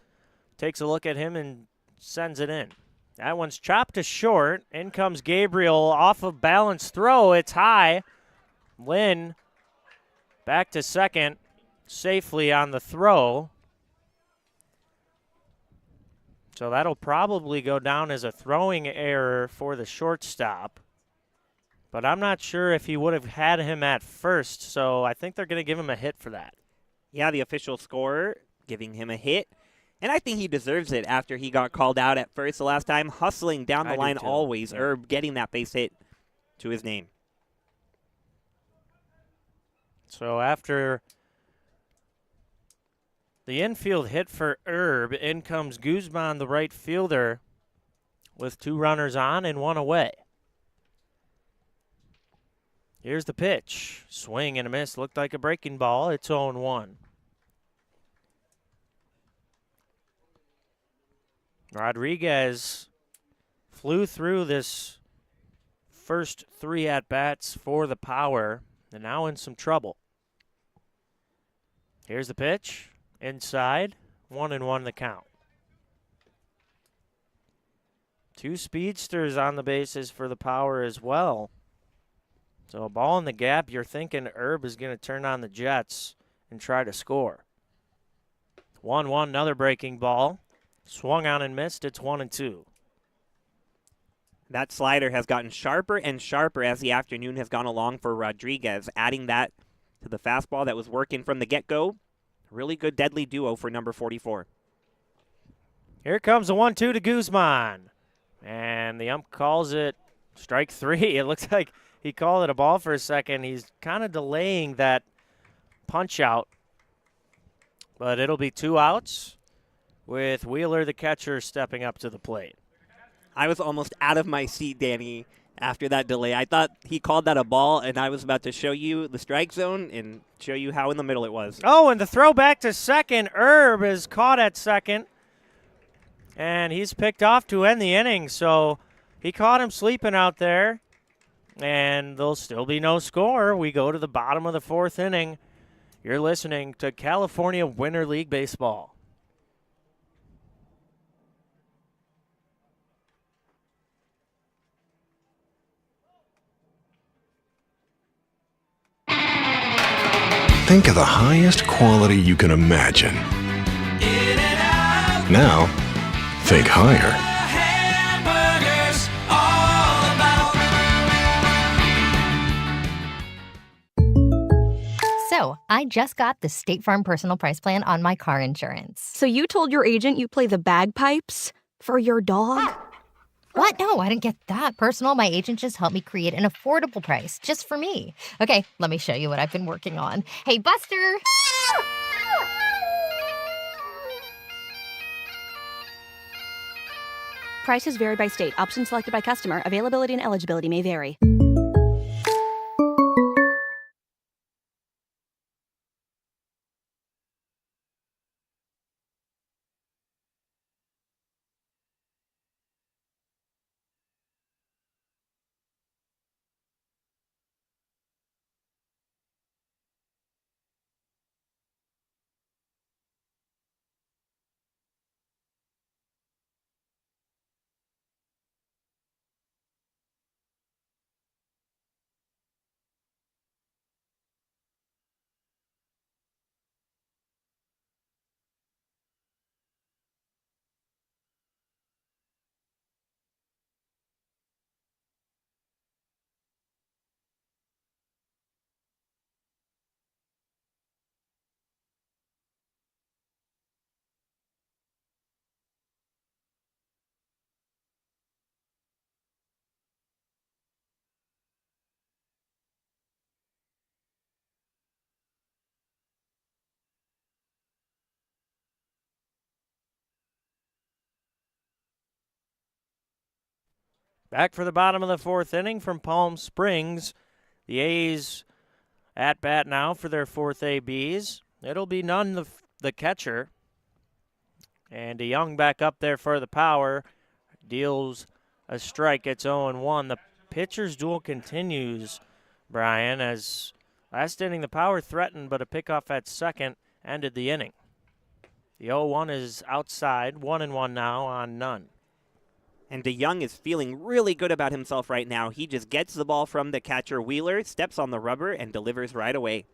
takes a look at him and sends it in. That one's chopped to short. In comes Gabriel off of balance throw. It's high. Lynn back to second safely on the throw. So that'll probably go down as a throwing error for the shortstop. But I'm not sure if he would have had him at first, so I think they're going to give him a hit for that. Yeah, the official scorer giving him a hit. And I think he deserves it after he got called out at first the last time. Hustling down the line always. Yeah. Herb getting that base hit to his name. So after the infield hit for Herb, in comes Guzman, the right fielder, with 2 runners on and 1 away. Here's the pitch. Swing and a miss. Looked like a breaking ball. It's 0-1. Rodriguez flew through this first 3 at-bats for the Power, and now in some trouble. Here's the pitch. Inside. 1-1 the count. 2 speedsters on the bases for the Power as well. So a ball in the gap, you're thinking Herb is going to turn on the Jets and try to score. 1-1, another breaking ball. Swung on and missed. It's 1-2. That slider has gotten sharper and sharper as the afternoon has gone along for Rodriguez, adding that to the fastball that was working from the get-go. Really good deadly duo for number 44. Here comes the 1-2 to Guzman. And the ump calls it strike 3. It looks like he called it a ball for a second. He's kind of delaying that punch out. But it'll be 2 outs with Wheeler, the catcher, stepping up to the plate. I was almost out of my seat, Danny, after that delay. I thought he called that a ball, and I was about to show you the strike zone and show you how in the middle it was. Oh, and the throw back to second. Herb is caught at second, and he's picked off to end the inning. So he caught him sleeping out there, and there'll still be no score. We go to the bottom of the 4th inning. You're listening to California Winter League Baseball. Think of the highest quality you can imagine. Now, think higher. Hamburgers all about. So, I just got the State Farm Personal Price Plan on my car insurance. So you told your agent you play the bagpipes for your dog? What? No, I didn't get that personal. My agent just helped me create an affordable price just for me. Okay, let me show you what I've been working on. Hey, Buster! Prices vary by state. Options selected by customer. Availability and eligibility may vary. Back for the bottom of the fourth inning from Palm Springs. The A's at bat now for their fourth ABs. It'll be Nunn, the catcher. And DeYoung back up there for the power. Deals a strike. It's 0-1. The pitcher's duel continues, Brian, as last inning the power threatened, but a pickoff at second ended the inning. The 0-1 is outside. 1-1 now on Nunn. And DeYoung is feeling really good about himself right now. He just gets the ball from the catcher Wheeler, steps on the rubber, and delivers right away.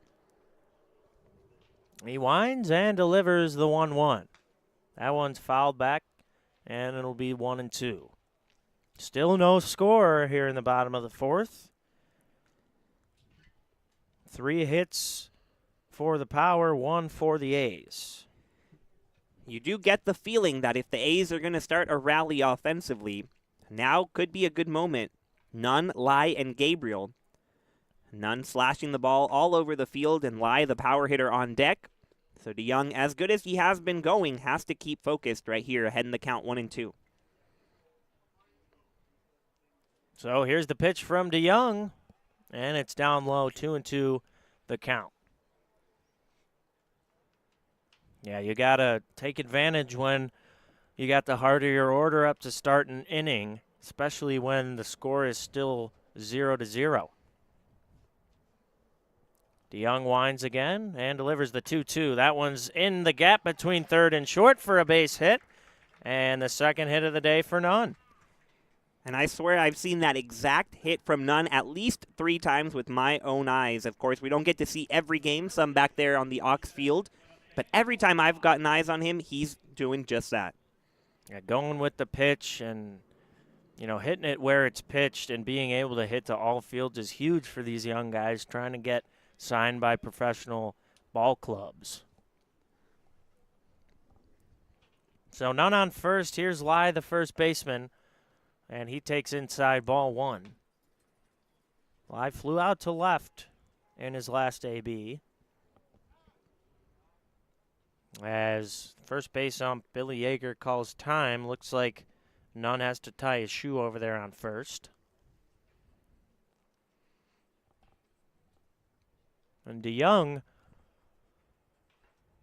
He winds and delivers the 1-1. That one's fouled back, and it'll be 1-2. Still no score here in the bottom of the fourth. 3 hits for the Power, 1 for the A's. You do get the feeling that if the A's are going to start a rally offensively, now could be a good moment. Nunn, Lai, and Gabriel. Nunn slashing the ball all over the field, and Lai, the power hitter, on deck. So DeYoung, as good as he has been going, has to keep focused right here ahead in the count 1-2. So here's the pitch from DeYoung, and it's down low, 2-2 the count. Yeah, you got to take advantage when you got the heart of your order up to start an inning, especially when the score is still 0-0. DeYoung winds again and delivers the 2-2. That one's in the gap between third and short for a base hit, and the second hit of the day for Nunn. And I swear I've seen that exact hit from Nunn at least 3 times with my own eyes. Of course, we don't get to see every game, some back there on the Ox Field. But every time I've gotten eyes on him, he's doing just that. Yeah, going with the pitch and, hitting it where it's pitched and being able to hit to all fields is huge for these young guys trying to get signed by professional ball clubs. So Nunn on first. Here's Lai, the first baseman, and he takes inside ball 1. Lai flew out to left in his last AB. As first base ump Billy Yeager calls time, looks like Nunn has to tie his shoe over there on first. And DeYoung,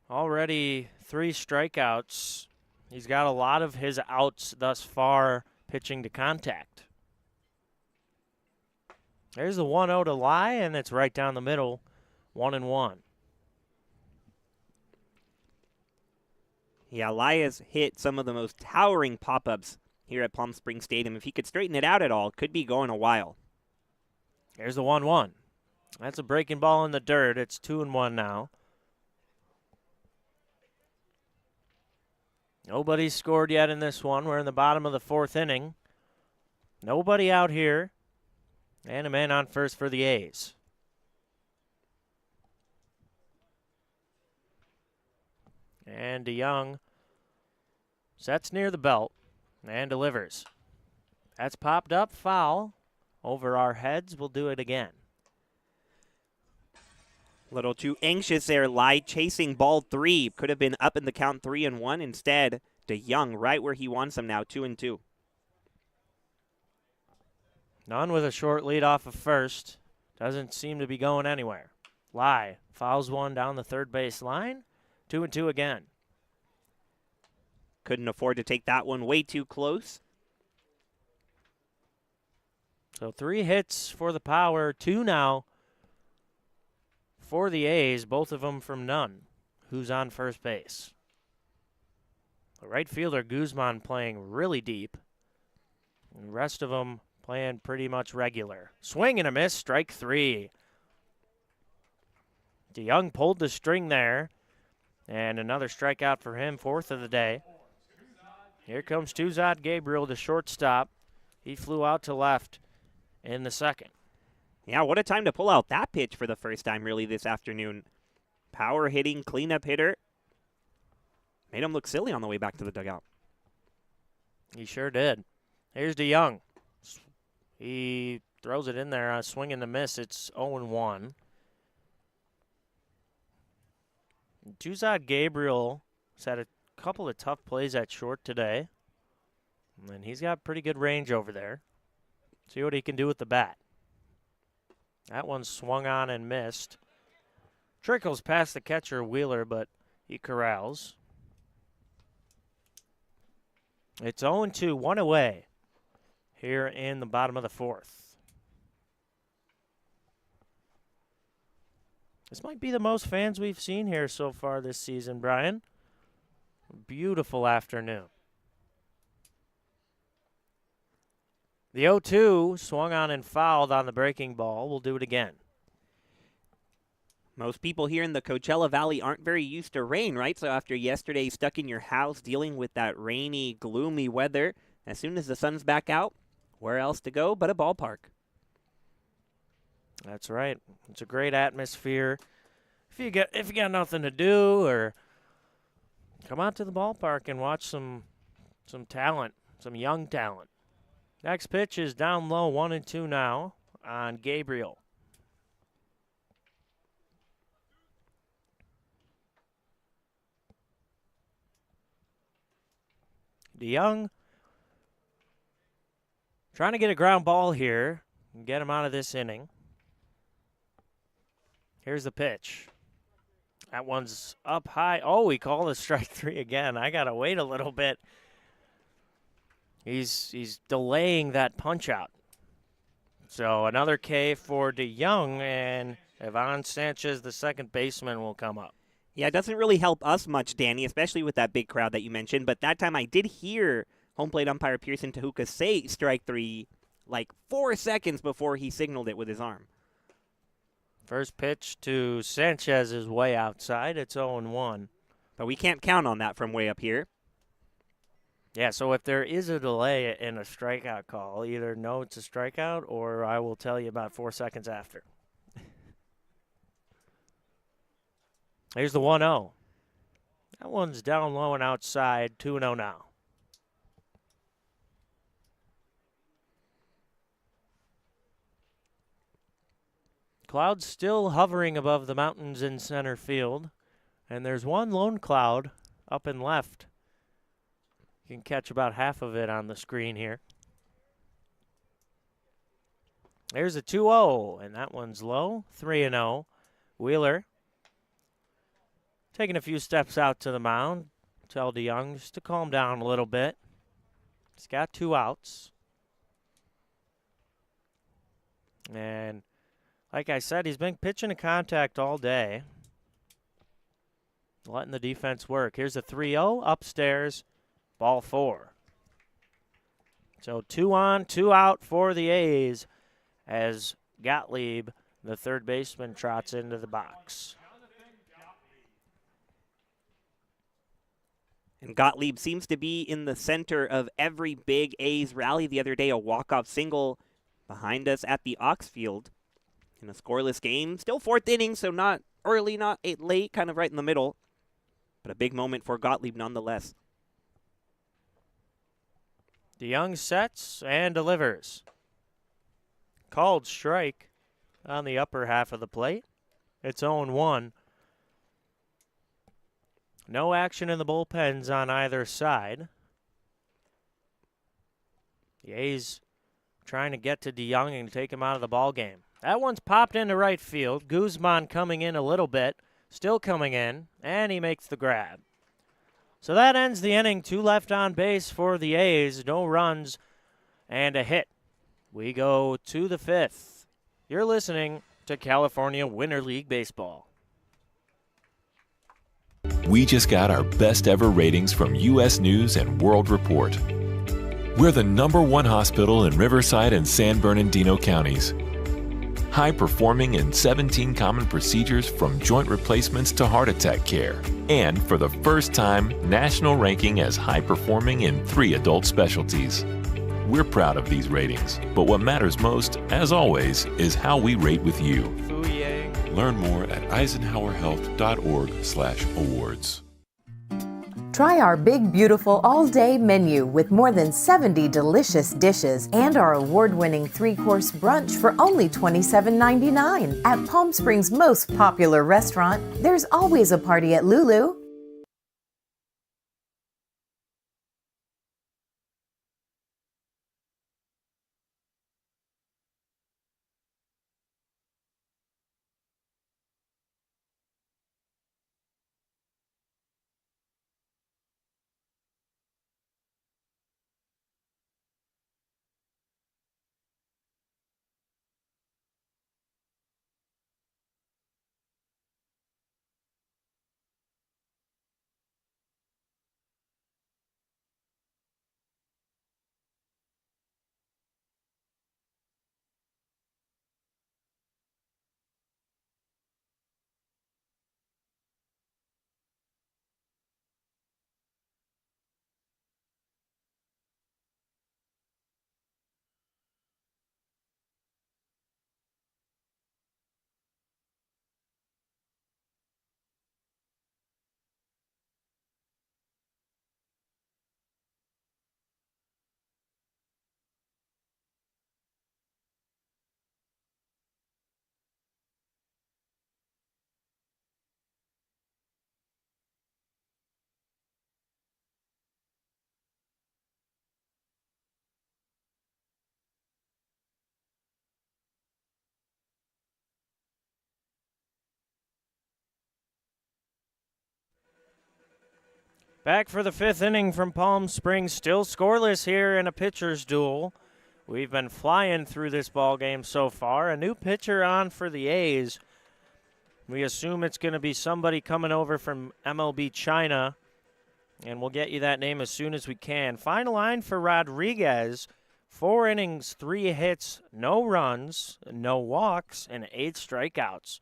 already 3 strikeouts. He's got a lot of his outs thus far pitching to contact. There's the 1-0 to Lai, and it's right down the middle, 1-1. Yeah, Lai has hit some of the most towering pop-ups here at Palm Springs Stadium. If he could straighten it out at all, could be going a while. Here's the 1-1. That's a breaking ball in the dirt. It's 2-1 now. Nobody's scored yet in this one. We're in the bottom of the 4th inning. Nobody out here. And a man on first for the A's. And DeYoung sets near the belt and delivers. That's popped up, foul. Over our heads, we'll do it again. Little too anxious there, Lai chasing ball 3. Could have been up in the count 3-1. Instead, DeYoung right where he wants him now, 2-2. None with a short lead off of first. Doesn't seem to be going anywhere. Lai fouls one down the third base line. 2-2 again. Couldn't afford to take that one way too close. So 3 hits for the Power, 2 now for the A's, both of them from none. Who's on first base? The right fielder, Guzman, playing really deep. And the rest of them playing pretty much regular. Swing and a miss, strike 3. DeYoung pulled the string there. And another strikeout for him, 4th of the day. Here comes Tuzad Gabriel, the shortstop. He flew out to left in the 2nd. Yeah, what a time to pull out that pitch for the first time really this afternoon. Power hitting, cleanup hitter. Made him look silly on the way back to the dugout. He sure did. Here's DeYoung. He throws it in there on a swing and a miss. It's 0-1. Tuzad Gabriel has had a couple of tough plays at short today. And he's got pretty good range over there. See what he can do with the bat. That one swung on and missed. Trickles past the catcher, Wheeler, but he corrals. It's 0-2, 1 away here in the bottom of the 4th. This might be the most fans we've seen here so far this season, Brian. Beautiful afternoon. The 0-2 swung on and fouled on the breaking ball. We'll do it again. Most people here in the Coachella Valley aren't very used to rain, right? So after yesterday, stuck in your house dealing with that rainy, gloomy weather, as soon as the sun's back out, where else to go but a ballpark? That's right. It's a great atmosphere. If you got nothing to do, or come out to the ballpark and watch some talent, some young talent. Next pitch is down low, 1-2 now on Gabriel. DeYoung trying to get a ground ball here and get him out of this inning. Here's the pitch. That one's up high. Oh, we call it strike 3 again. I got to wait a little bit. He's delaying that punch out. So another K for DeYoung, and Ivan Sanchez, the second baseman, will come up. Yeah, it doesn't really help us much, Danny, especially with that big crowd that you mentioned. But that time I did hear home plate umpire Pearson Tehuka say strike 3 like 4 seconds before he signaled it with his arm. First pitch to Sanchez is way outside. It's 0-1. But we can't count on that from way up here. Yeah, so if there is a delay in a strikeout call, either know it's a strikeout or I will tell you about 4 seconds after. Here's the 1-0. That one's down low and outside, 2-0 now. Clouds still hovering above the mountains in center field, and there's one lone cloud up and left. You can catch about half of it on the screen here. There's a 2-0, and that one's low, 3-0. Wheeler taking a few steps out to the mound. Tell DeYoung just to calm down a little bit. He's got 2 outs. And like I said, he's been pitching to contact all day. Letting the defense work. Here's a 3-0 upstairs. Ball 4. So 2 on, 2 out for the A's as Gottlieb, the third baseman, trots into the box. And Gottlieb seems to be in the center of every big A's rally. The other day, a walk-off single behind us at the Oxfield in a scoreless game. Still fourth inning, so not early, not late, kind of right in the middle. But a big moment for Gottlieb nonetheless. DeYoung sets and delivers. Called strike on the upper half of the plate. It's 0-1. No action in the bullpens on either side. The A's trying to get to DeYoung and take him out of the ball game. That one's popped into right field. Guzman coming in a little bit, still coming in, and he makes the grab. So that ends the inning. 2 left on base for the A's. No runs and a hit. We go to the 5th. You're listening to California Winter League Baseball. We just got our best ever ratings from U.S. News and World Report. We're the #1 hospital in Riverside and San Bernardino counties. High performing in 17 common procedures from joint replacements to heart attack care. And for the first time, national ranking as high performing in 3 adult specialties. We're proud of these ratings, but what matters most, as always, is how we rate with you. Learn more at eisenhowerhealth.org/awards. Try our big, beautiful all-day menu with more than 70 delicious dishes and our award-winning 3-course brunch for only $27.99. At Palm Springs' most popular restaurant, there's always a party at Lulu. Back for the 5th inning from Palm Springs. Still scoreless here in a pitcher's duel. We've been flying through this ball game so far. A new pitcher on for the A's. We assume it's going to be somebody coming over from MLB China, and we'll get you that name as soon as we can. Final line for Rodriguez. 4 innings, 3 hits, no runs, no walks, and 8 strikeouts.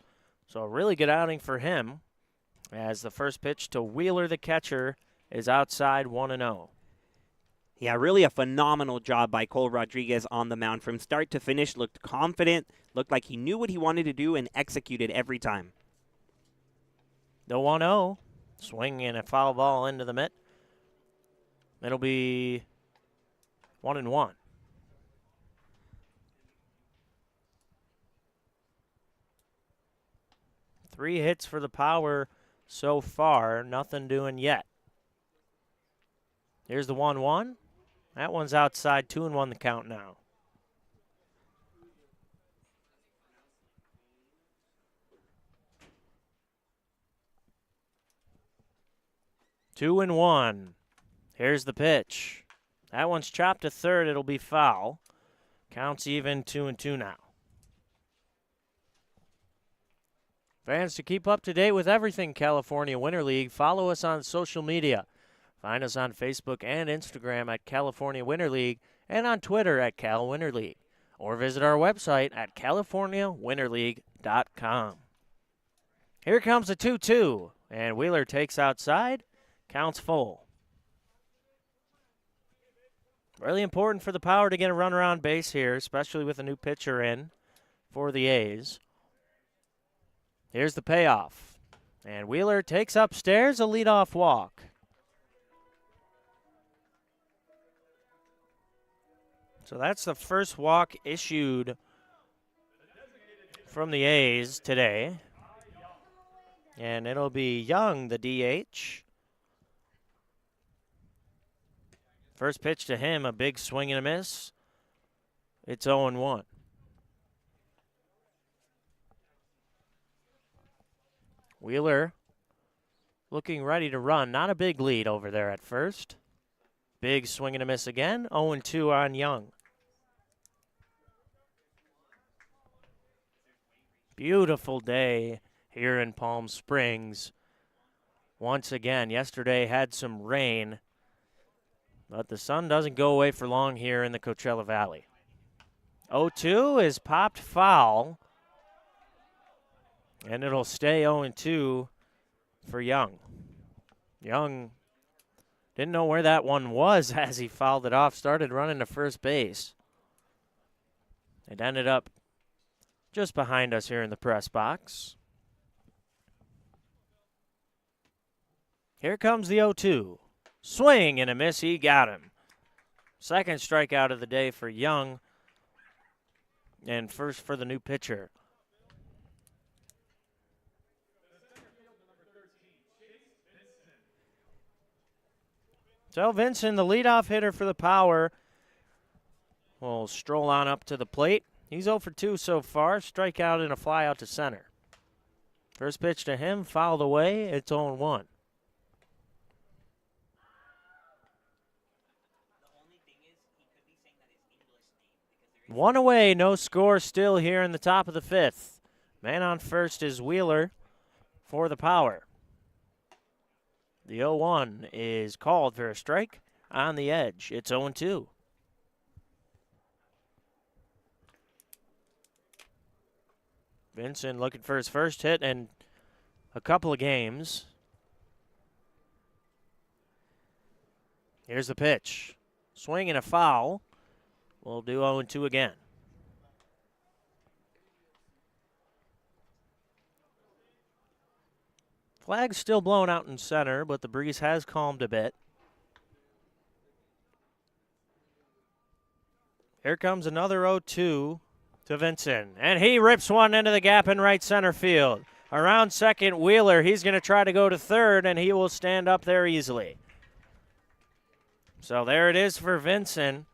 So a really good outing for him, as the first pitch to Wheeler, the catcher, is outside 1-0. Yeah, really a phenomenal job by Cole Rodriguez on the mound. From start to finish, looked confident, looked like he knew what he wanted to do, and executed every time. The 1-0, swinging a foul ball into the mitt. It'll be 1-1. Three hits for the power so far, nothing doing yet. Here's the 1-1. That one's outside, 2-1 the count now. Two and one. Here's the pitch. That one's chopped to third. It'll be foul. Counts even, 2-2 now. Fans, to keep up to date with everything California Winter League, follow us on social media. Find us on Facebook and Instagram at California Winter League and on Twitter at Cal Winter League. Or visit our website at CaliforniaWinterLeague.com. Here comes the 2-2, and Wheeler takes outside, counts full. Really important for the Power to get a run around base here, especially with a new pitcher in for the A's. Here's the payoff. And Wheeler takes upstairs a leadoff walk. So that's the first walk issued from the A's today. And it'll be Young, the DH. First pitch to him, a big swing and a miss. It's 0-1. Wheeler looking ready to run. Not a big lead over there at first. Big swing and a miss again. 0-2 on Young. Beautiful day here in Palm Springs. Once again, yesterday had some rain, but the sun doesn't go away for long here in the Coachella Valley. 0-2 is popped foul, and it'll stay 0-2 for Young. Young didn't know where that one was as he fouled it off, started running to first base. It ended up just behind us here in the press box. Here comes the 0-2. Swing and a miss, he got him. Second strikeout of the day for Young, and first for the new pitcher. So Vincent, the leadoff hitter for the Power, will stroll on up to the plate. He's 0 for 2 so far, strikeout and a fly out to center. First pitch to him, fouled away, it's 0-1. One away, no score still here in the top of the fifth. Man on first is Wheeler for the Power. The 0-1 is called for a strike on the edge. It's 0-2. Vincent looking for his first hit in a couple of games. Here's the pitch. Swing and a foul. We'll do 0-2 again. Flag's still blowing out in center, but the breeze has calmed a bit. Here comes another 0-2 to Vincent, and he rips one into the gap in right center field. Around second, Wheeler, he's going to try to go to third, and he will stand up there easily. So there it is for Vincent.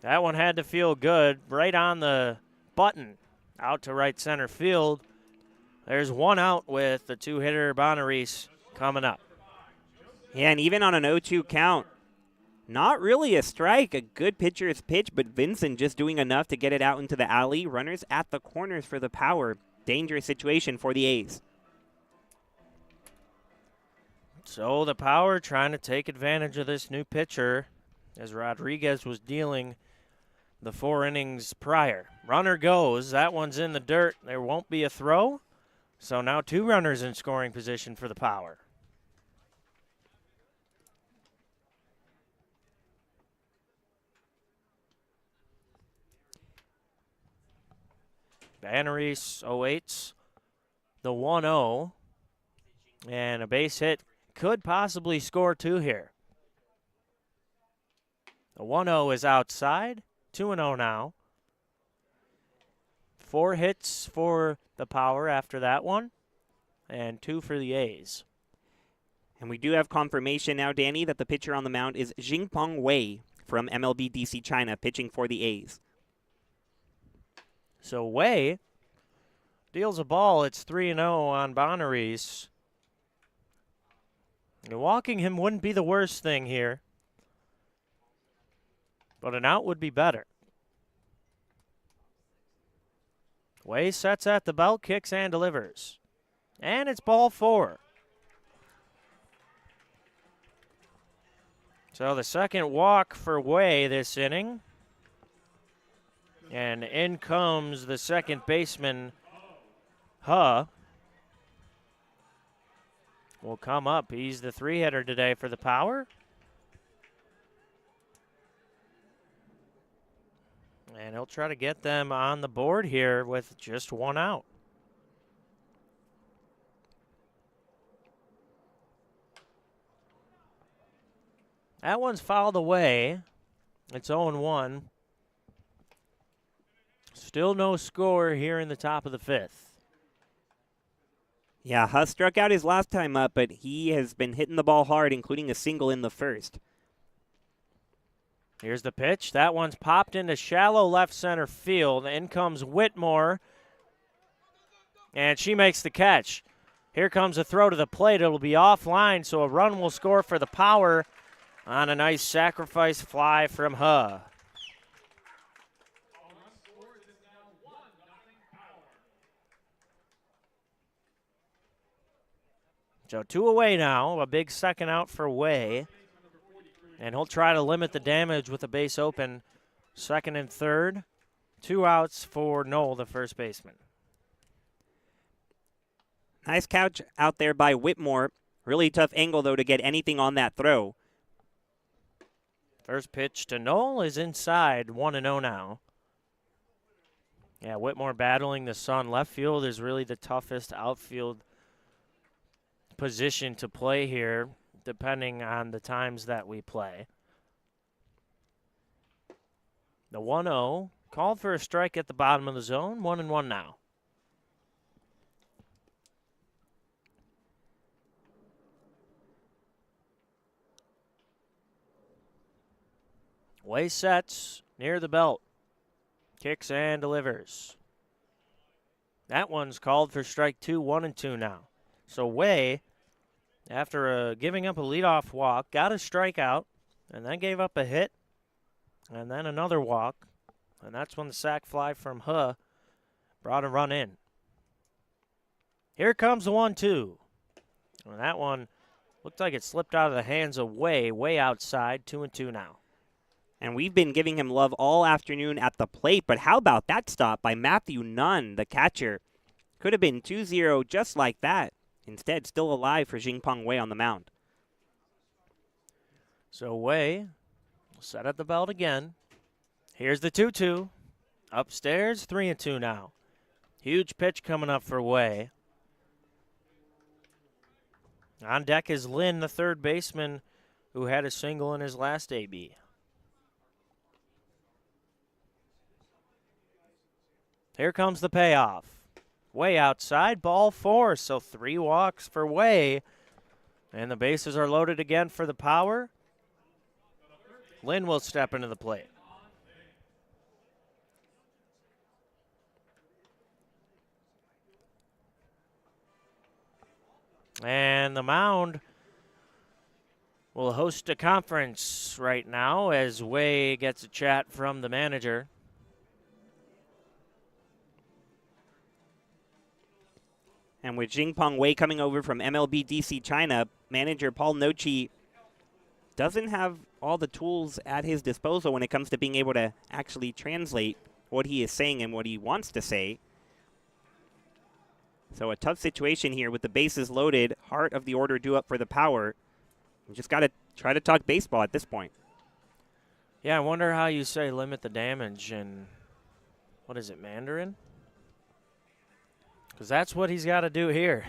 That one had to feel good, right on the button, out to right center field. There's one out with the two-hitter Bonaris coming up. Yeah, and even on an 0-2 count, not really a strike, a good pitcher's pitch, but Vincent just doing enough to get it out into the alley. Runners at the corners for the Power. Dangerous situation for the A's. So the Power trying to take advantage of this new pitcher as Rodriguez was dealing the 4 innings prior. Runner goes. That one's in the dirt. There won't be a throw. So now 2 runners in scoring position for the Power. Bonaris 0-8s, the 1-0, and a base hit could possibly score 2 here. The 1-0 is outside, 2-0 now. 4 hits for the Power after that one, and 2 for the A's. And we do have confirmation now, Danny, that the pitcher on the mound is Jingpeng Wei from MLB DC China, pitching for the A's. So Wei deals a ball. It's 3-0 on Bonaris. Walking him wouldn't be the worst thing here, but an out would be better. Wei sets at the belt, kicks and delivers. And it's ball 4. So the second walk for Wei this inning. And in comes the second baseman, Huh. Will come up. He's the 3-hitter today for the Power. And he'll try to get them on the board here with just one out. That one's fouled away. It's 0-1. Still no score here in the top of the fifth. Yeah, Huss struck out his last time up, but he has been hitting the ball hard, including a single in the first. Here's the pitch. That one's popped into shallow left center field. In comes Whitmore, and she makes the catch. Here comes a throw to the plate. It'll be offline, so a run will score for the Power on a nice sacrifice fly from Huh. So 2 away now, a big second out for Way. And he'll try to limit the damage with a base open. Second and third. 2 outs for Noel, the first baseman. Nice catch out there by Whitmore. Really tough angle, though, to get anything on that throw. First pitch to Noel is inside, 1-0 now. Yeah, Whitmore battling the sun. Left field is really the toughest outfield position to play here, depending on the times that we play. The 1-0 called for a strike at the bottom of the zone. 1-1 now. Way sets near the belt. Kicks and delivers. That one's called for strike 2, 1-2 now. So Way, after giving up a leadoff walk, got a strikeout, and then gave up a hit, and then another walk. And that's when the sac fly from Huh brought a run in. Here comes the 1-2. And that one looked like it slipped out of the hands of way outside, 2-2 now. And we've been giving him love all afternoon at the plate, but how about that stop by Matthew Nunn, the catcher? Could have been 2-0 just like that. Instead, still alive for Jingpeng Wei on the mound. So Wei will set at the belt again. Here's the 2-2. Upstairs, 3-2 now. Huge pitch coming up for Wei. On deck is Lin, the third baseman, who had a single in his last AB. Here comes the payoff. Way outside, ball 4, so 3 walks for Way. And the bases are loaded again for the Power. Lin will step into the plate. And the mound will host a conference right now as Way gets a chat from the manager. And with Jingpeng Wei coming over from MLB DC China, manager Paul Nochi doesn't have all the tools at his disposal when it comes to being able to actually translate what he is saying and what he wants to say. So a tough situation here with the bases loaded, heart of the order due up for the Power. You just got to try to talk baseball at this point. Yeah, I wonder how you say limit the damage in, what is it, Mandarin? Because that's what he's got to do here.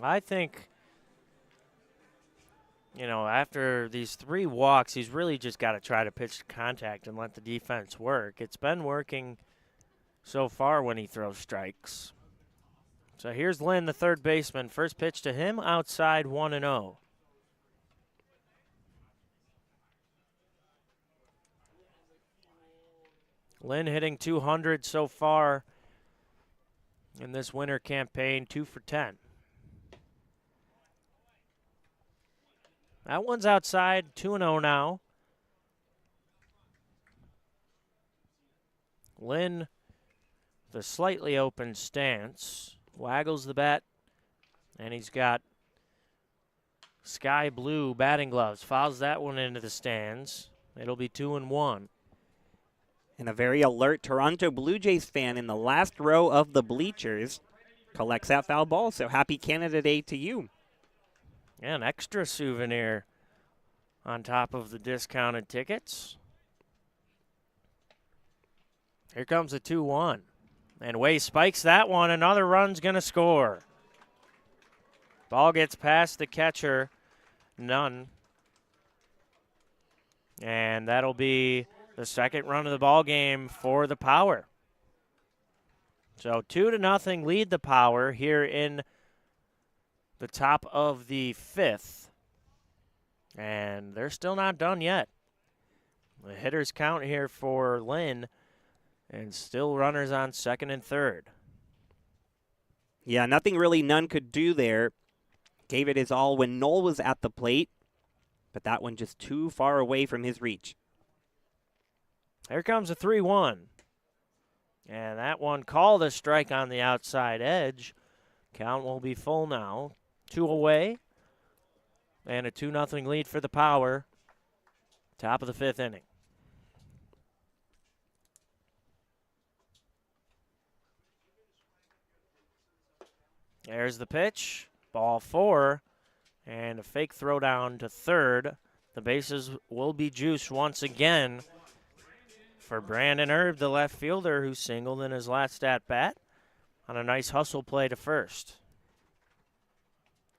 I think, you know, after these 3 walks, he's really just got to try to pitch to contact and let the defense work. It's been working so far when he throws strikes. So here's Lin, the third baseman. First pitch to him, outside, 1-0. Lin hitting 200 so far in this winter campaign, 2 for 10. That one's outside, 2-0 now. Lin, the slightly open stance, waggles the bat, and he's got sky blue batting gloves. Fouls that one into the stands. It'll be 2-1. And a very alert Toronto Blue Jays fan in the last row of the bleachers collects that foul ball. So happy Canada Day to you. Yeah, an extra souvenir on top of the discounted tickets. Here comes a 2-1. And Way spikes that one. Another run's going to score. Ball gets past the catcher. None. And that'll be the second run of the ball game for the Power. So 2-0 lead the Power here in the top of the fifth. And they're still not done yet. The hitters count here for Lynn, and still runners on second and third. Yeah, nothing really Nunn could do there. Gave it his all when Knoll was at the plate, but that one just too far away from his reach. Here comes a 3-1. And that one called a strike on the outside edge. Count will be full now. 2 away. And a 2-0 lead for the Power. Top of the fifth inning. There's the pitch. Ball 4. And a fake throw down to third. The bases will be juiced once again for Brandon Erb, the left fielder, who singled in his last at-bat on a nice hustle play to first.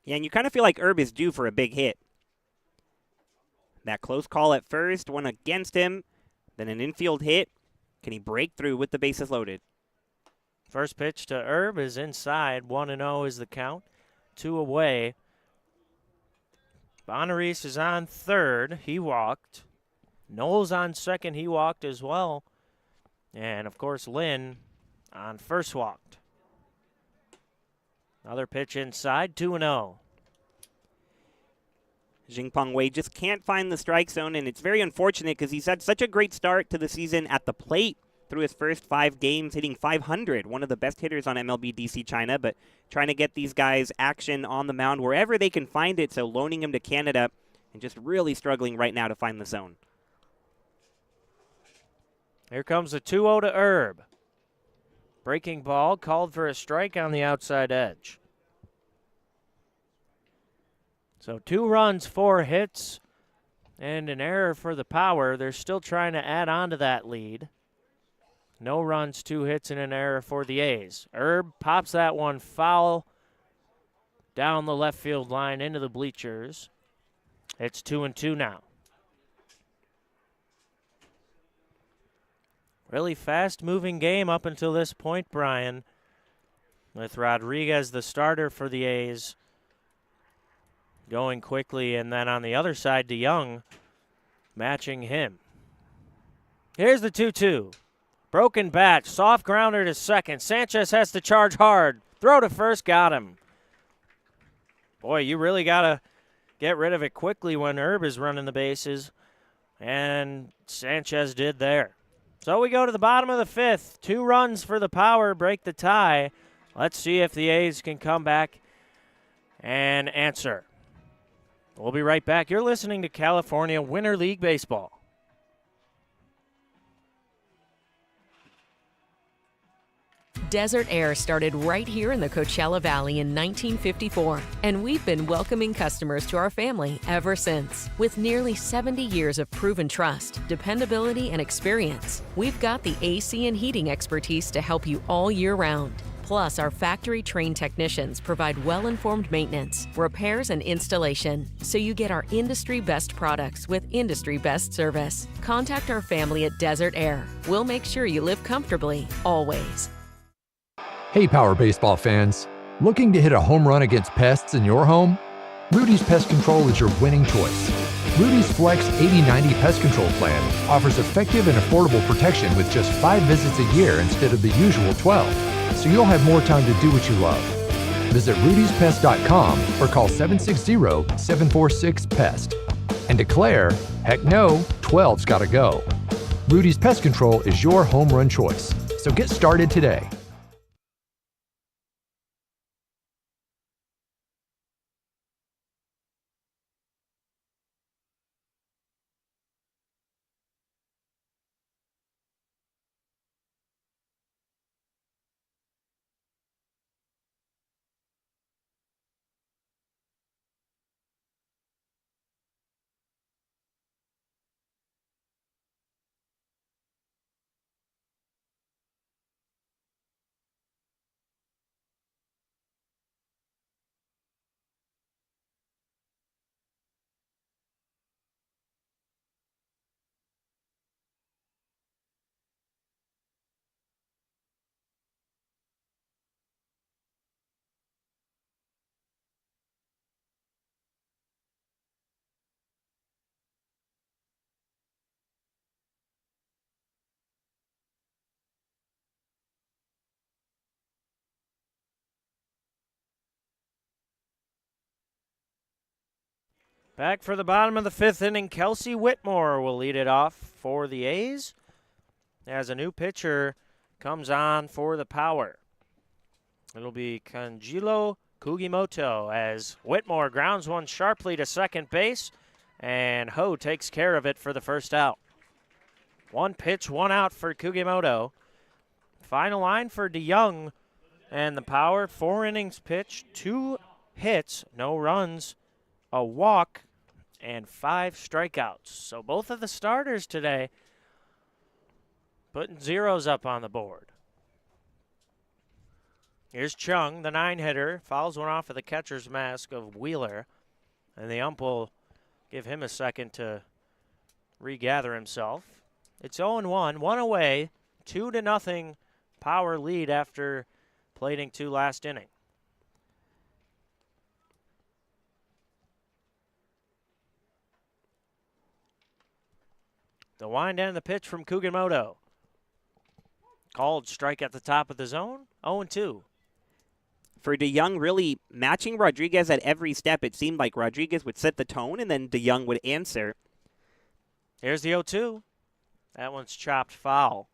Yeah, and you kind of feel like Erb is due for a big hit. That close call at first, one against him, then an infield hit. Can he break through with the bases loaded? First pitch to Erb is inside. 1-0 is the count. 2 away. Bonaris is on third. He walked. Knowles on second. He walked as well. And, of course, Lynn on first walked. Another pitch inside. 2-0. Jingpeng Wei just can't find the strike zone, and it's very unfortunate because he's had such a great start to the season at the plate through his first 5 games, hitting .500, one of the best hitters on MLB DC China, but trying to get these guys action on the mound wherever they can find it, so loaning him to Canada and just really struggling right now to find the zone. Here comes a 2-0 to Erb. Breaking ball called for a strike on the outside edge. So 2 runs, 4 hits, and an error for the Power. They're still trying to add on to that lead. No runs, 2 hits, and an error for the A's. Erb pops that one foul down the left field line into the bleachers. It's 2-2 now. Really fast-moving game up until this point, Brian, with Rodriguez, the starter for the A's, going quickly, and then on the other side, DeYoung matching him. Here's the 2-2. Broken bat, soft grounder to second. Sanchez has to charge hard. Throw to first, got him. Boy, you really got to get rid of it quickly when Erb is running the bases, and Sanchez did there. So we go to the bottom of the fifth. 2 runs for the Power, break the tie. Let's see if the A's can come back and answer. We'll be right back. You're listening to California Winter League Baseball. Desert Air started right here in the Coachella Valley in 1954, and we've been welcoming customers to our family ever since. With nearly 70 years of proven trust, dependability, and experience, we've got the AC and heating expertise to help you all year round. Plus, our factory-trained technicians provide well-informed maintenance, repairs, and installation, so you get our industry-best products with industry-best service. Contact our family at Desert Air. We'll make sure you live comfortably, always. Hey, Power Baseball fans. Looking to hit a home run against pests in your home? Rudy's Pest Control is your winning choice. Rudy's Flex 80/90 Pest Control Plan offers effective and affordable protection with just 5 visits a year instead of the usual 12, so you'll have more time to do what you love. Visit rudyspest.com or call 760-746-PEST and declare, heck no, 12's gotta go. Rudy's Pest Control is your home run choice, so get started today. Back for the bottom of the 5th inning, Kelsey Whitmore will lead it off for the A's as a new pitcher comes on for the Power. It'll be Kanjiro Kugimoto as Whitmore grounds one sharply to second base, and Ho takes care of it for the first out. 1 pitch, 1 out for Kugimoto. Final line for DeYoung and the Power. 4 innings pitched, 2 hits, no runs, a walk, and 5 strikeouts. So both of the starters today putting zeros up on the board. Here's Chung, the 9-hitter, fouls one off of the catcher's mask of Wheeler, and the ump will give him a second to regather himself. It's 0-1, 1 away, 2-0 Power lead after plating 2 last inning. The wind and the pitch from Kugimoto. Called strike at the top of the zone, 0-2. For DeYoung, really matching Rodriguez at every step. It seemed like Rodriguez would set the tone, and then DeYoung would answer. Here's the 0-2. That one's chopped foul.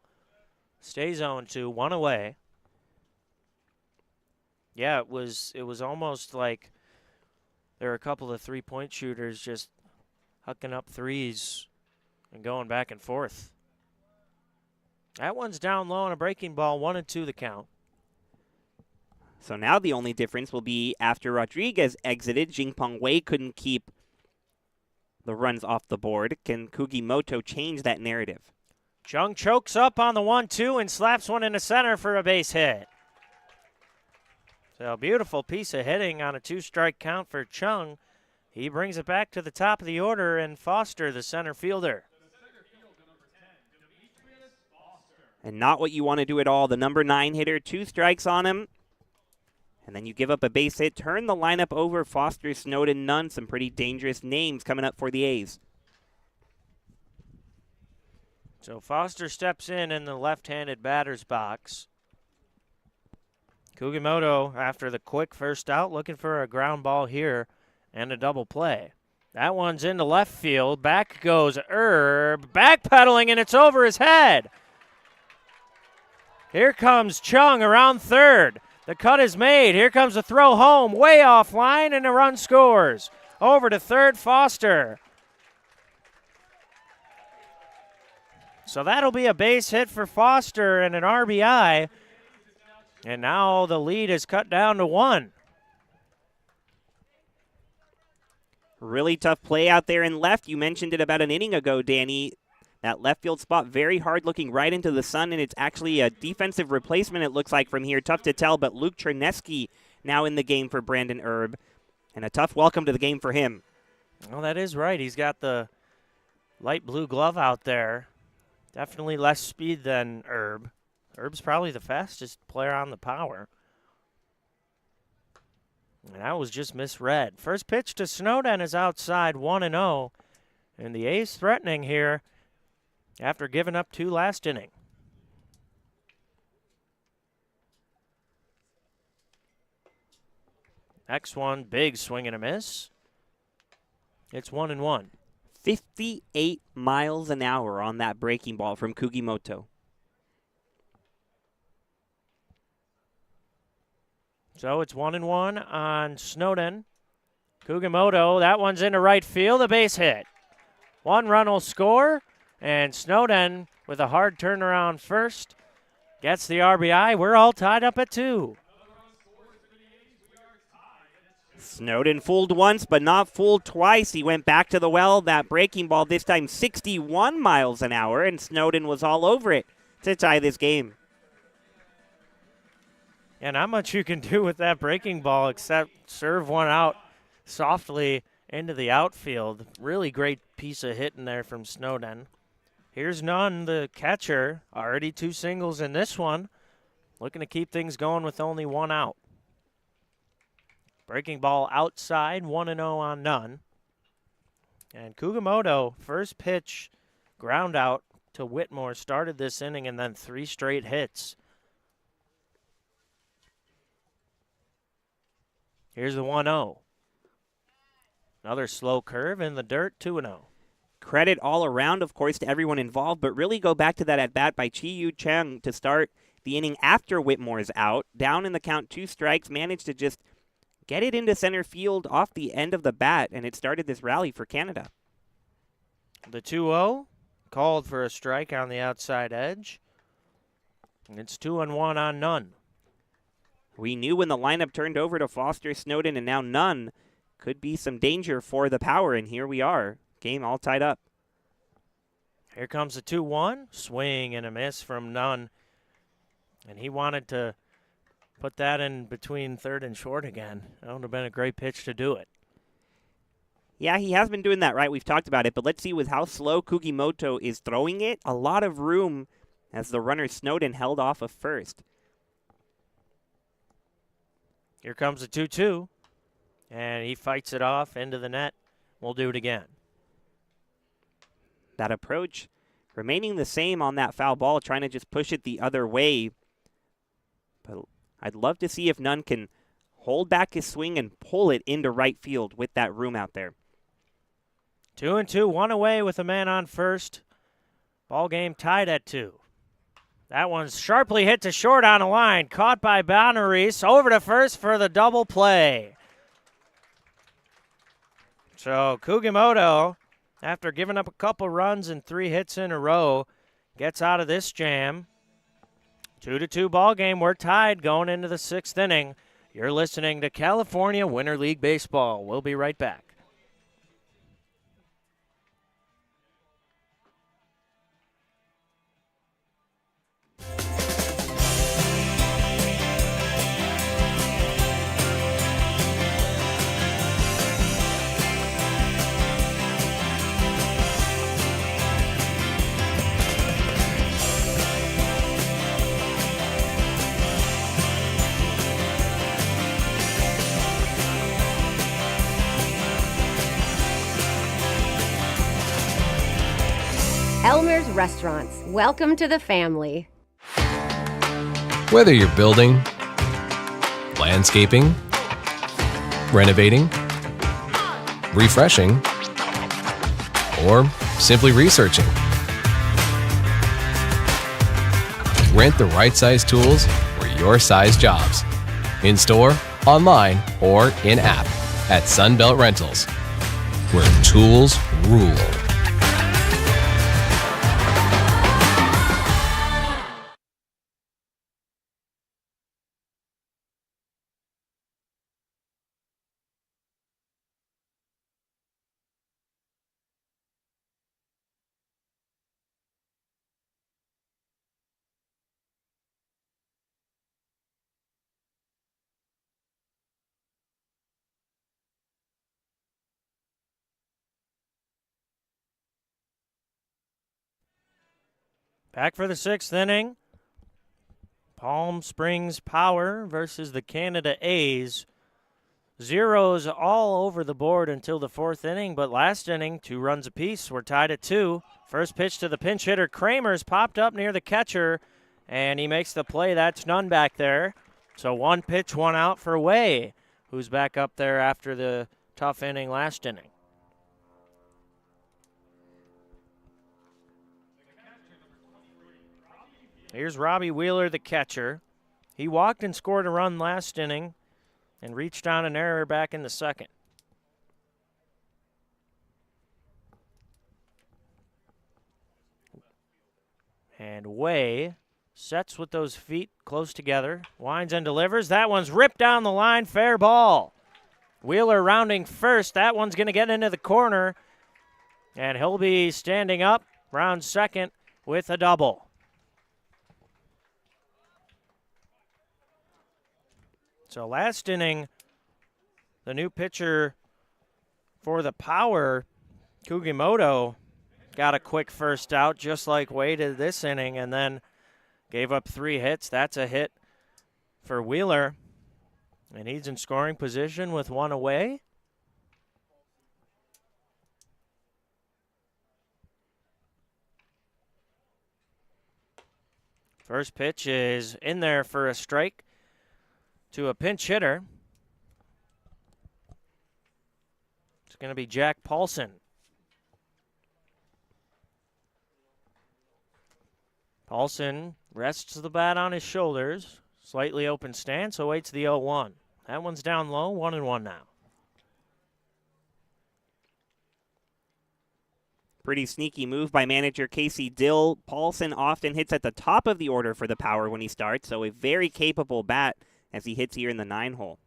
Stays 0-2, 1 away. Yeah, it was almost like there were a couple of three-point shooters just hucking up threes and going back and forth. That one's down low on a breaking ball, 1-2 the count. So now the only difference will be after Rodriguez exited, Jingpeng Wei couldn't keep the runs off the board. Can Kugimoto change that narrative? Chung chokes up on the 1-2 and slaps one into center for a base hit. So a beautiful piece of hitting on a 2-strike count for Chung. He brings it back to the top of the order, and Foster, the center fielder. And not what you want to do at all. The number 9 hitter, 2 strikes on him. And then you give up a base hit. Turn the lineup over. Foster, Snowden, Nunn. Some pretty dangerous names coming up for the A's. So Foster steps in the left-handed batter's box. Kugimoto, after the quick first out, looking for a ground ball here and a double play. That one's into left field. Back goes Erb, backpedaling, and it's over his head. Here comes Chung around third. The cut is made. Here comes the throw home, way offline, and a run scores. Over to third, Foster. So that'll be a base hit for Foster and an RBI. And now the lead is cut down to 1. Really tough play out there in left. You mentioned it about an inning ago, Danny. That left field spot, very hard, looking right into the sun, and it's actually a defensive replacement, it looks like, from here. Tough to tell, but Luke Chernesky now in the game for Brandon Erb, and a tough welcome to the game for him. Well, that is right. He's got the light blue glove out there. Definitely less speed than Erb. Erb's probably the fastest player on the Power. And that was just misread. First pitch to Snowden is outside, 1-0. And the A's threatening here after giving up 2 last inning. Next one, big swing and a miss. It's 1-1. 58 miles an hour on that breaking ball from Kugimoto. So it's 1-1 on Snowden. Kugimoto, that one's into right field, a base hit. 1 run will score, and Snowden with a hard turnaround first gets the RBI. We're all tied up at 2. Snowden fooled once, but not fooled twice. He went back to the well. That breaking ball, this time 61 miles an hour, and Snowden was all over it to tie this game. Yeah, not much you can do with that breaking ball except serve one out softly into the outfield. Really great piece of hitting there from Snowden. Here's Nunn, the catcher. Already 2 singles in this one. Looking to keep things going with only 1 out. Breaking ball outside, 1-0 on Nunn. And Kugimoto, first pitch, ground out to Whitmore, started this inning, and then 3 straight hits. Here's the 1-0. Another slow curve in the dirt, 2-0. Credit all around, of course, to everyone involved, but really go back to that at-bat by Chi-Yu Chang to start the inning after Whitmore's out. Down in the count, 2 strikes, managed to just get it into center field off the end of the bat, and it started this rally for Canada. The 2-0 called for a strike on the outside edge. It's 2-1 on Nunn. We knew when the lineup turned over to Foster, Snowden, and now Nunn could be some danger for the Power, and here we are. Game all tied up. Here comes the 2-1. Swing and a miss from Nunn. And he wanted to put that in between third and short again. That would have been a great pitch to do it. Yeah, he has been doing that, right? We've talked about it, but let's see with how slow Kugimoto is throwing it. A lot of room as the runner Snowden held off of first. Here comes the 2-2. And he fights it off into the net. We'll do it again. That approach remaining the same on that foul ball, trying to just push it the other way. But I'd love to see if Nunn can hold back his swing and pull it into right field with that room out there. 2-2, 1 away with a man on first. Ball game tied at 2. That one's sharply hit to short on a line. Caught by Bonaris. Over to first for the double play. So Kugimoto, after giving up a couple runs and 3 hits in a row, gets out of this jam. 2-2 ball game. We're tied going into the 6th inning. You're listening to California Winter League Baseball. We'll be right back. Elmer's Restaurants. Welcome to the family. Whether you're building, landscaping, renovating, refreshing, or simply researching, rent the right size tools for your size jobs. In store, online, or in-app at Sunbelt Rentals, where tools rule. Back for the 6th inning. Palm Springs Power versus the Canada A's. Zeros all over the board until the 4th inning, but last inning, 2 runs apiece. We're tied at 2. First pitch to the pinch hitter. Kramer's popped up near the catcher, and he makes the play. That's Nunn back there. So 1 pitch, 1 out for Way, who's back up there after the tough inning last inning. Here's Robbie Wheeler, the catcher. He walked and scored a run last inning and reached on an error back in the 2nd. And Way sets with those feet close together, winds and delivers. That one's ripped down the line, fair ball. Wheeler rounding first. That one's going to get into the corner, and he'll be standing up, round second, with a double. So last inning, the new pitcher for the Power, Kugimoto, got a quick first out, just like Way did this inning, and then gave up 3 hits. That's a hit for Wheeler, and he's in scoring position with 1 away. First pitch is in there for a strike to a pinch hitter. It's going to be Jack Paulson. Paulson rests the bat on his shoulders. Slightly open stance, awaits the 0-1. That one's down low, 1-1 now. Pretty sneaky move by manager Casey Dill. Paulson often hits at the top of the order for the Power when he starts, so a very capable bat as he hits here in the 9-hole.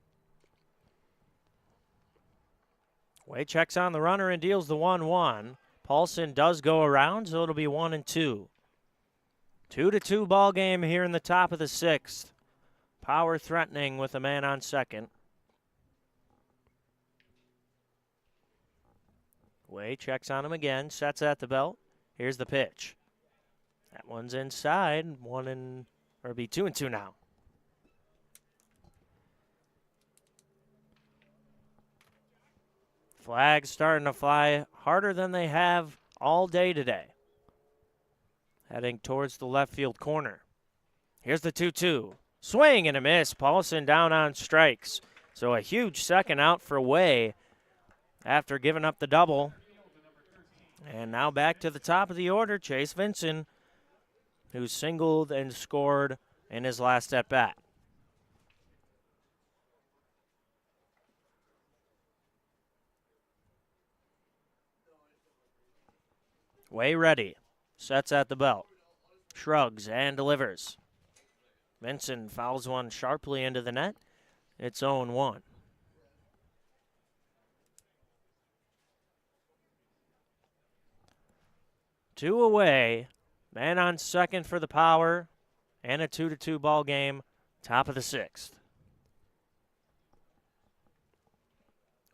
Way checks on the runner and deals the 1-1. Paulson does go around, so it'll be 1-2. 2-2 ball game here in the top of the 6th. Power threatening with a man on second. Way checks on him again, sets at the belt. Here's the pitch. That one's inside. It'll be 2-2 now. Flags starting to fly harder than they have all day today. Heading towards the left field corner. Here's the 2-2. Swing and a miss. Paulson down on strikes. So a huge second out for Way after giving up the double. And now back to the top of the order, Chase Vinson, who singled and scored in his last at-bat. Way ready. Sets at the belt. Shrugs and delivers. Vinson fouls one sharply into the net. It's 0-1. Two away. Man on second for the Power. And a 2-2 ball game. Top of the 6th.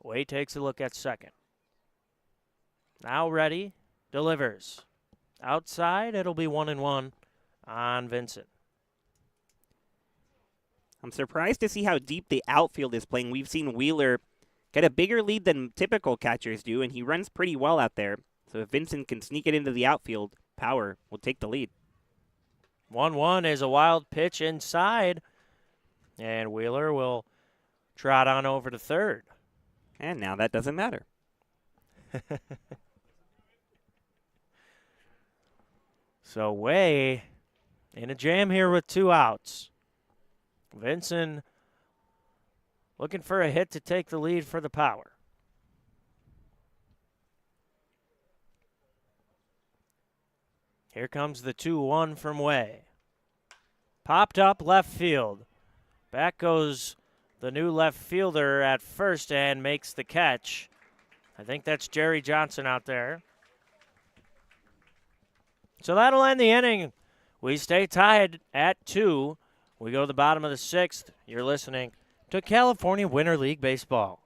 Way takes a look at second. Now ready. Delivers. Outside, it'll be 1-1 on Vincent. I'm surprised to see how deep the outfield is playing. We've seen Wheeler get a bigger lead than typical catchers do, and he runs pretty well out there. So if Vincent can sneak it into the outfield, Power will take the lead. 1-1 is a wild pitch inside, and Wheeler will trot on over to third. And now that doesn't matter. So Way in a jam here with 2 outs. Vinson looking for a hit to take the lead for the Power. Here comes the 2-1 from Way. Popped up left field. Back goes the new left fielder at first and makes the catch. I think that's Jerry Johnson out there. So that'll end the inning. We stay tied at 2. We go to the bottom of the 6th. You're listening to California Winter League Baseball.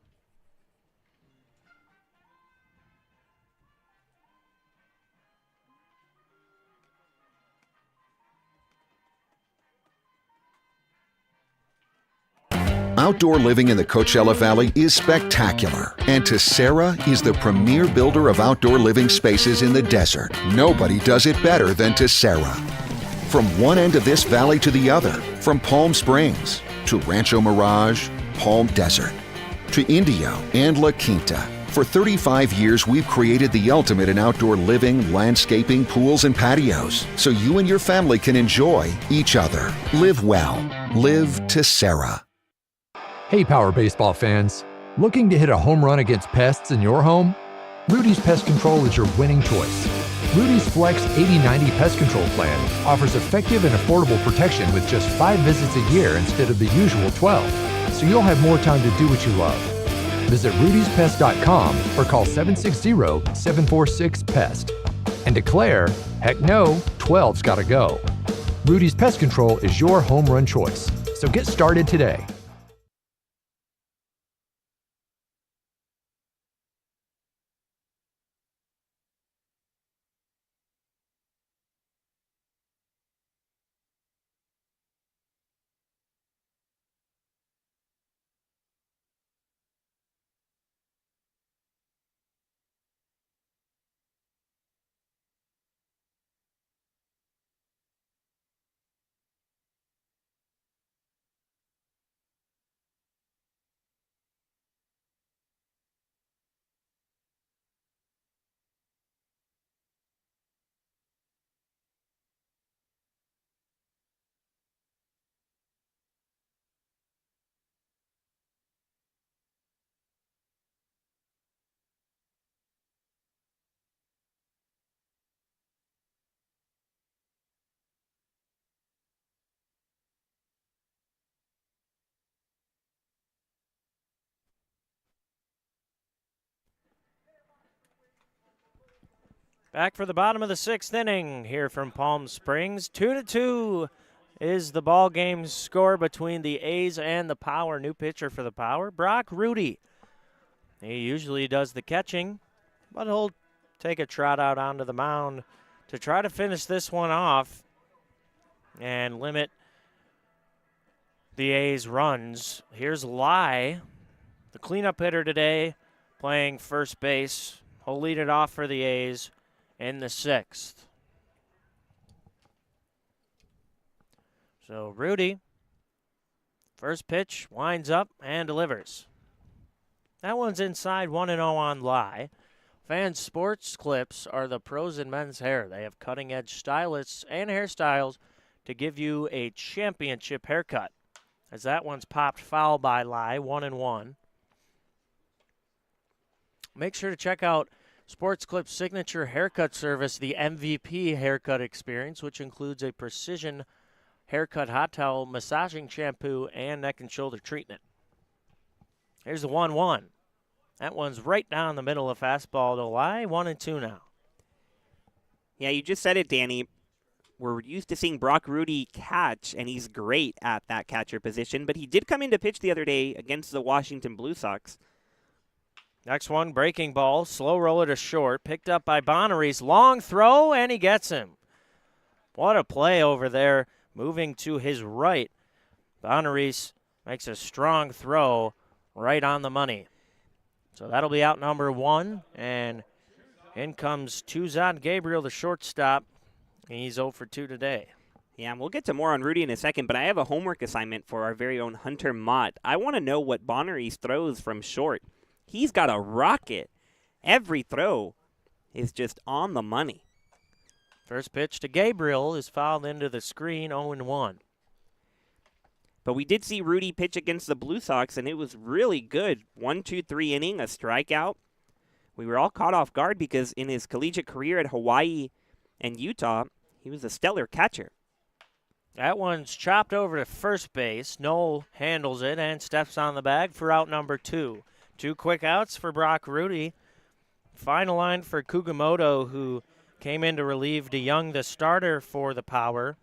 Outdoor living in the Coachella Valley is spectacular, and Tessera is the premier builder of outdoor living spaces in the desert. Nobody does it better than Tessera. From one end of this valley to the other, from Palm Springs to Rancho Mirage, Palm Desert, to Indio and La Quinta. For 35 years, we've created the ultimate in outdoor living, landscaping, pools, and patios, so you and your family can enjoy each other. Live well. Live Tessera. Hey, Power Baseball fans. Looking to hit a home run against pests in your home? Rudy's Pest Control is your winning choice. Rudy's Flex 80/90 Pest Control Plan offers effective and affordable protection with just 5 visits a year instead of the usual 12, so you'll have more time to do what you love. Visit rudyspest.com or call 760-746-PEST and declare, heck no, 12's gotta go. Rudy's Pest Control is your home run choice, so get started today. Back for the bottom of the 6th inning here from Palm Springs. 2-2 is the ball game score between the A's and the Power. New pitcher for the Power, Brock Rudy. He usually does the catching, but he'll take a trot out onto the mound to try to finish this one off and limit the A's runs. Here's Lai, the cleanup hitter today, playing first base. He'll lead it off for the A's in the 6th. So Rudy, first pitch, winds up and delivers. That one's inside, 1-0 on Lai. Fan Sports Clips are the pros in men's hair. They have cutting-edge stylists and hairstyles to give you a championship haircut. As that one's popped foul by Lai, 1-1. Make sure to check out Sports Clip's signature haircut service, the MVP Haircut Experience, which includes a precision haircut hot towel, massaging shampoo, and neck and shoulder treatment. Here's the 1-1. That one's right down the middle of fastball to Lai, 1-2 now. Yeah, you just said it, Danny. We're used to seeing Brock Rudy catch, and he's great at that catcher position, but he did come in to pitch the other day against the Washington Blue Sox. Next one, breaking ball, slow roller to short, picked up by Bonneries, long throw, and he gets him. What a play over there, moving to his right. Bonneries makes a strong throw right on the money. So that'll be out number 1, and in comes Tuzon Gabriel, the shortstop. He's 0 for 2 today. Yeah, and we'll get to more on Rudy in a second, but I have a homework assignment for our very own Hunter Mott. I want to know what Bonneries throws from short. He's got a rocket. Every throw is just on the money. First pitch to Gabriel is fouled into the screen, 0-1. But we did see Rudy pitch against the Blue Sox, and it was really good. 1-2-3 inning, a strikeout. We were all caught off guard because in his collegiate career at Hawaii and Utah, he was a stellar catcher. That one's chopped over to first base. Noel handles it and steps on the bag for out number 2. 2 quick outs for Brock Rudy. Final line for Kugamoto, who came in to relieve DeYoung, the starter for the Power.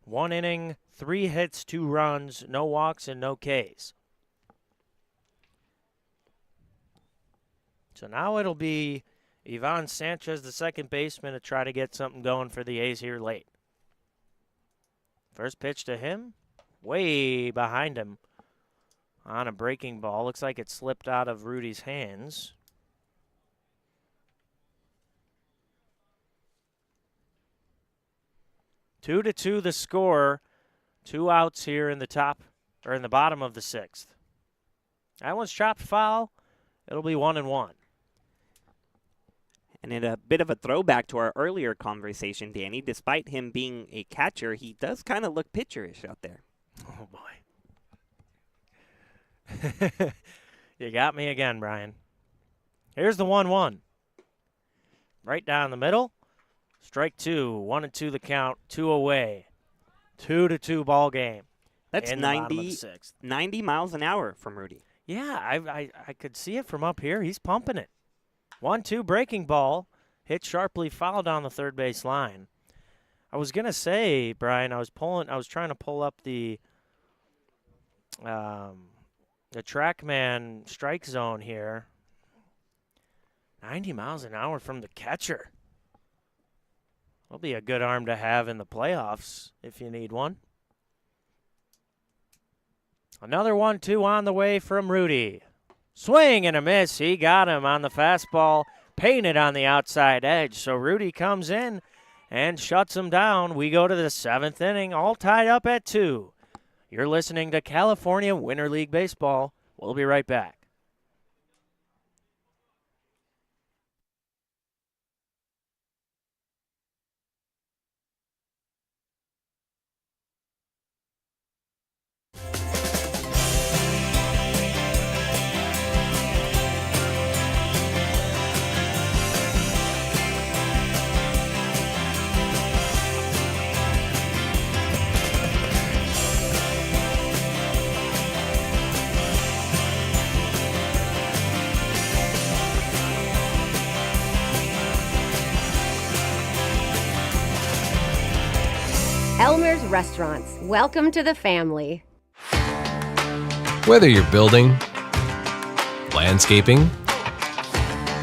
1 inning, 3 hits, 2 runs, no walks, and no Ks. So now it'll be Ivan Sanchez, the second baseman, to try to get something going for the A's here late. First pitch to him, way behind him on a breaking ball. Looks like it slipped out of Rudy's hands. Two to two the score. 2 outs here in the top, or in the bottom of the 6th. That one's chopped foul. It'll be 1-1. And in a bit of a throwback to our earlier conversation, Danny, despite him being a catcher, he does kind of look pitcherish out there. Oh, boy. You got me again, Brian. Here's the 1-1. Right down the middle. Strike 2. 1-2 the count. 2 away. 2-2 ball game. That's 90 miles an hour from Rudy. Yeah, I could see it from up here. He's pumping it. 1-2 breaking ball. Hit sharply foul down the third base line. I was going to say, Brian, I was trying to pull up the TrackMan strike zone here. 90 miles an hour from the catcher. Will be a good arm to have in the playoffs if you need one. Another 1-2 on the way from Rudy. Swing and a miss. He got him on the fastball, painted on the outside edge. So Rudy comes in and shuts him down. We go to the 7th inning, all tied up at 2. You're listening to California Winter League Baseball. We'll be right back. Elmer's Restaurants. Welcome to the family. Whether you're building, landscaping,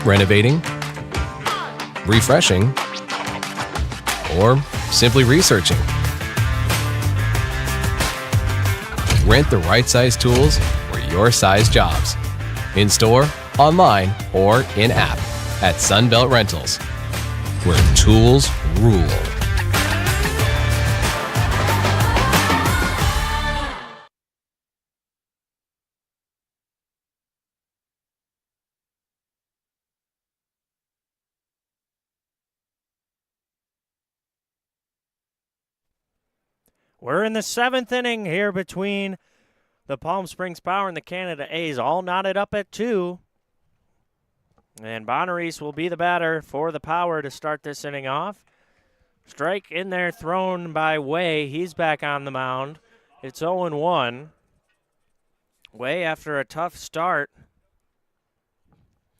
renovating, refreshing, or simply researching, rent the right size tools for your size jobs. In store, online, or in app at Sunbelt Rentals, where tools rule. We're in the 7th inning here between the Palm Springs Power and the Canada A's, all knotted up at 2. And Bonaris will be the batter for the Power to start this inning off. Strike in there thrown by Way. He's back on the mound. It's 0-1. Way, after a tough start,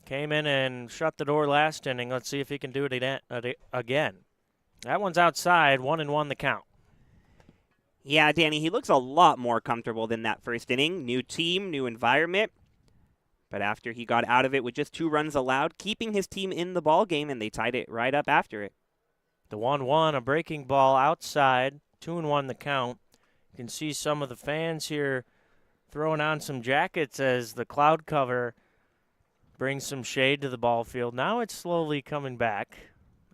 came in and shut the door last inning. Let's see if he can do it again. That one's outside, 1-1 the count. Yeah, Danny, he looks a lot more comfortable than that first inning. New team, new environment. But after he got out of it with just 2 runs allowed, keeping his team in the ball game, and they tied it right up after it. The 1-1, a breaking ball outside, 2-1 the count. You can see some of the fans here throwing on some jackets as the cloud cover brings some shade to the ball field. Now it's slowly coming back,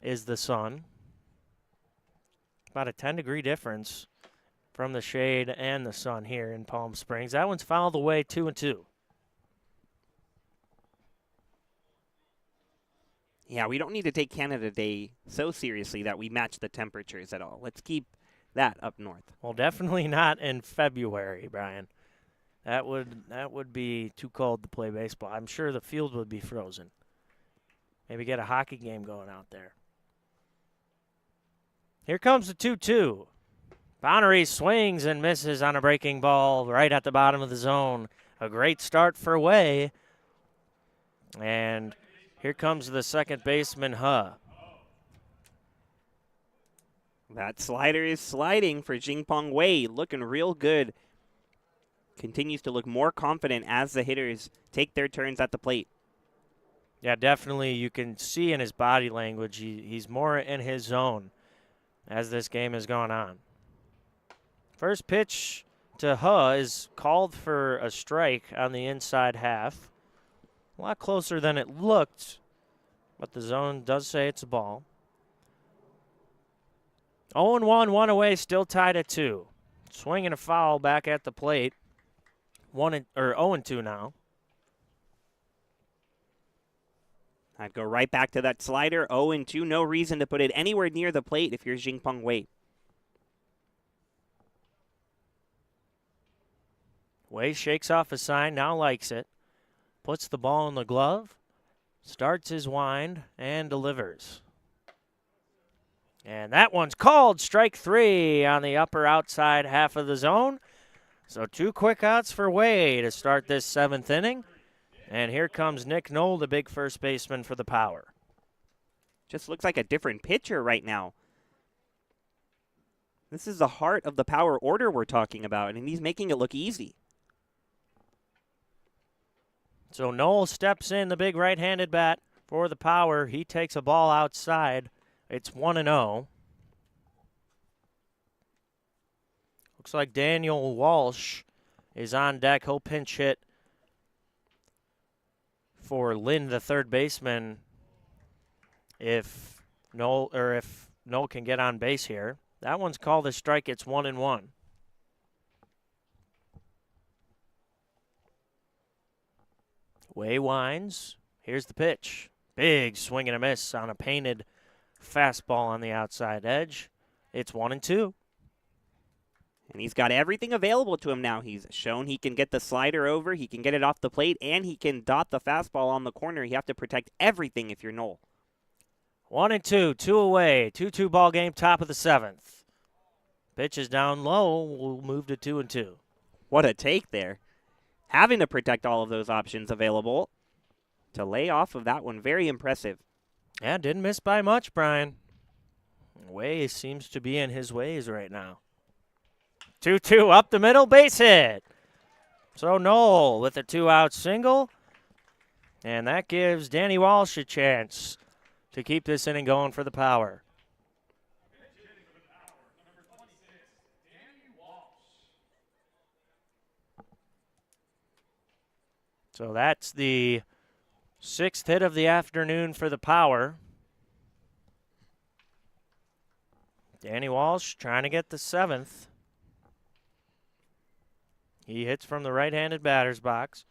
is the sun. About a 10-degree difference from the shade and the sun here in Palm Springs. That one's fouled away, 2-2. Yeah, we don't need to take Canada Day so seriously that we match the temperatures at all. Let's keep that up north. Well, definitely not in February, Brian. That would be too cold to play baseball. I'm sure the field would be frozen. Maybe get a hockey game going out there. Here comes the 2-2. Bonery swings and misses on a breaking ball right at the bottom of the zone. A great start for Way. And here comes the second baseman, That slider is sliding for Jingpong Wei, looking real good. Continues to look more confident as the hitters take their turns at the plate. Yeah, definitely. You can see in his body language he's more in his zone as this game has gone on. First pitch to is called for a strike on the inside half. A lot closer than it looked, but the zone does say it's a ball. 0-1, 1 away, still tied at 2. Swing and a foul back at the plate. 0-2 now. I'd go right back to that slider. 0-2, no reason to put it anywhere near the plate if you're Jingpong Wei. Wei shakes off a sign, now likes it. Puts the ball in the glove, starts his wind, and delivers. And that one's called strike 3 on the upper outside half of the zone. So 2 quick outs for Wei to start this 7th inning. And here comes Nick Knoll, the big first baseman for the Power. Just looks like a different pitcher right now. This is the heart of the Power order we're talking about, and he's making it look easy. So Knoll steps in, the big right-handed bat for the Power. He takes a ball outside. It's 1-0. Looks like Daniel Walsh is on deck. He'll pinch hit for Lynn, the third baseman, if Knoll can get on base here. That one's called a strike. It's 1-1. Way winds. Here's the pitch. Big swing and a miss on a painted fastball on the outside edge. It's 1-2. And he's got everything available to him now. He's shown he can get the slider over, he can get it off the plate, and he can dot the fastball on the corner. You have to protect everything if you're Knoll. 1-2, 2 away. 2-2 ball game, top of the 7th. Pitch is down low. We'll move to 2-2. What a take there. Having to protect all of those options available to lay off of that one. Very impressive. Yeah, didn't miss by much, Brian. Way seems to be in his ways right now. 2-2 up the middle, base hit. So Knoll with a 2-out single. And that gives Danny Walsh a chance to keep this inning going for the Power. So that's the 6th hit of the afternoon for the Power. Danny Walsh trying to get the 7th. He hits from the right-handed batter's box.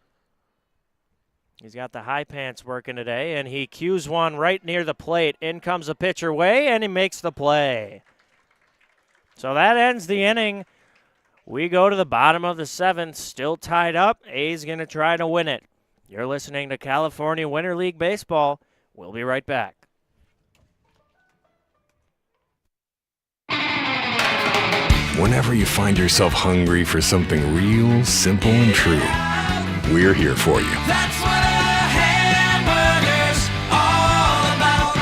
He's got the high pants working today, and he cues one right near the plate. In comes the pitcher way, and he makes the play. So that ends the inning. We go to the bottom of the 7th, still tied up. A's going to try to win it. You're listening to California Winter League Baseball. We'll be right back. Whenever you find yourself hungry for something real, simple, and true, we're here for you. That's what a hamburger's all about.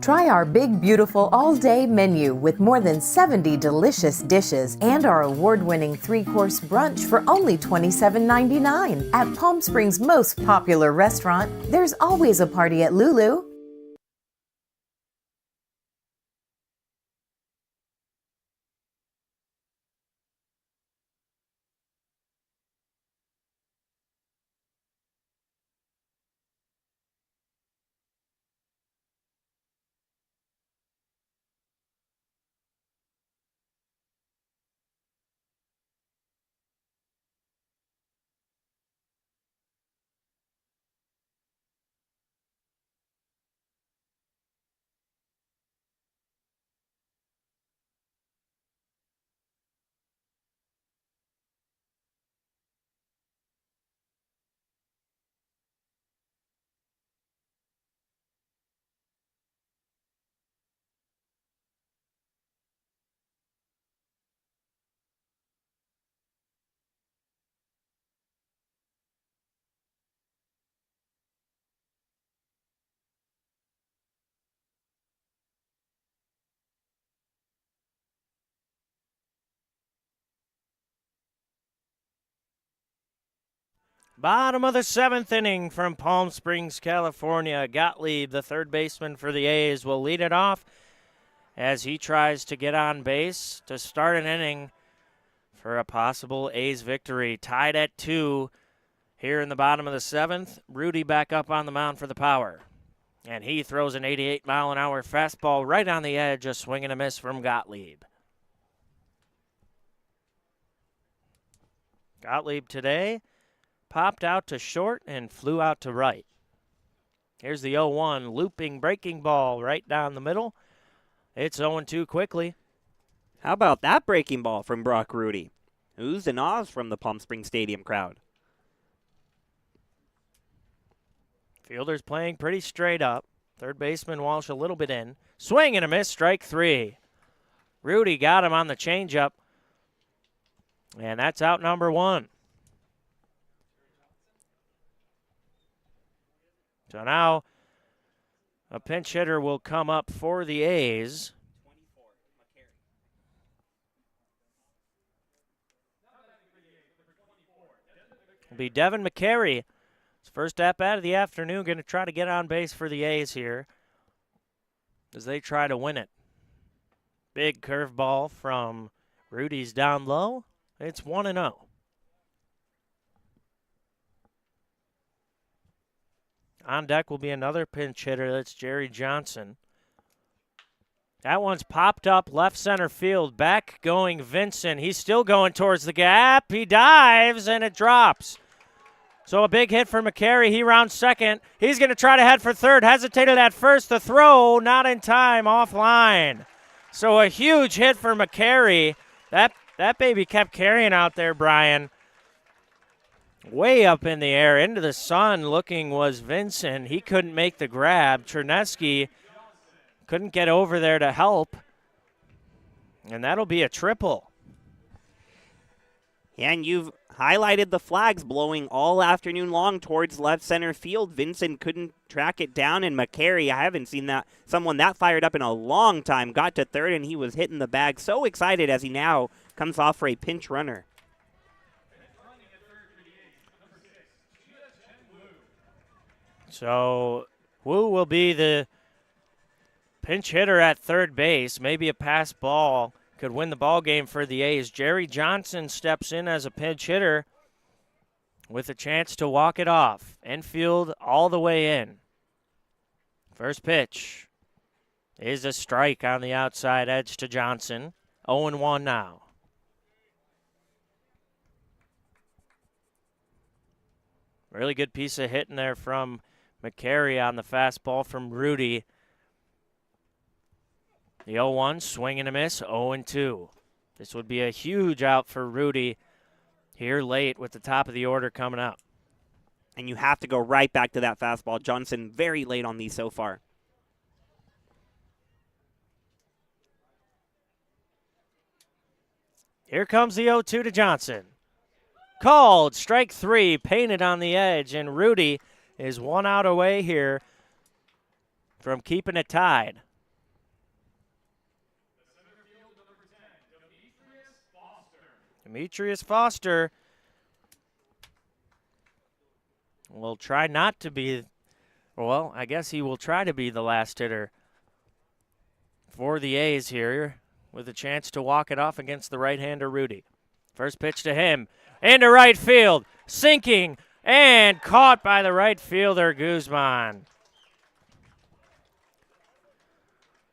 Try our big, beautiful all-day menu with more than 70 delicious dishes and our award-winning 3-course brunch for only $27.99. At Palm Springs' most popular restaurant, there's always a party at Lulu. Bottom of the 7th inning from Palm Springs, California. Gottlieb, the third baseman for the A's, will lead it off as he tries to get on base to start an inning for a possible A's victory. Tied at 2 here in the bottom of the 7th. Rudy back up on the mound for the Power. And he throws an 88-mile-an-hour fastball right on the edge, a swing and a miss from Gottlieb. Gottlieb today popped out to short and flew out to right. Here's the 0-1, looping breaking ball right down the middle. It's 0-2 quickly. How about that breaking ball from Brock Rudy? Oohs and ahs from the Palm Springs Stadium crowd. Fielder's playing pretty straight up. Third baseman Walsh a little bit in. Swing and a miss, strike 3. Rudy got him on the changeup. And that's out number 1. So now a pinch hitter will come up for the A's. It'll be Devin McCary. His first at-bat of the afternoon, going to try to get on base for the A's here as they try to win it. Big curveball from Rudy's down low. It's 1-0. On deck will be another pinch hitter. That's Jerry Johnson. That one's popped up left center field. Back going Vincent. He's still going towards the gap. He dives, and it drops. So a big hit for McCary. He rounds second. He's going to try to head for third. Hesitated at first. The throw, not in time, offline. So a huge hit for McCary. That baby kept carrying out there, Brian. Way up in the air, into the sun looking was Vincent. He couldn't make the grab. Chernesky couldn't get over there to help. And that'll be a triple. Yeah, and you've highlighted the flags blowing all afternoon long towards left center field. Vincent couldn't track it down, and McCary, I haven't seen someone that fired up in a long time, got to third, and he was hitting the bag. So excited as he now comes off for a pinch runner. So Wu will be the pinch hitter at third base. Maybe a pass ball could win the ball game for the A's. Jerry Johnson steps in as a pinch hitter with a chance to walk it off. Infield all the way in. First pitch is a strike on the outside edge to Johnson. 0-1 now. Really good piece of hitting there from McCary on the fastball from Rudy. The 0-1, swing and a miss, 0-2. This would be a huge out for Rudy here late with the top of the order coming up. And you have to go right back to that fastball. Johnson very late on these so far. Here comes the 0-2 to Johnson. Called, strike three, painted on the edge, and Rudy is 1 out away here from keeping it tied. Demetrius Foster will try not to be, well, I guess he will try to be the last hitter for the A's here with a chance to walk it off against the right-hander Rudy. First pitch to him, into right field, sinking, and caught by the right fielder Guzman.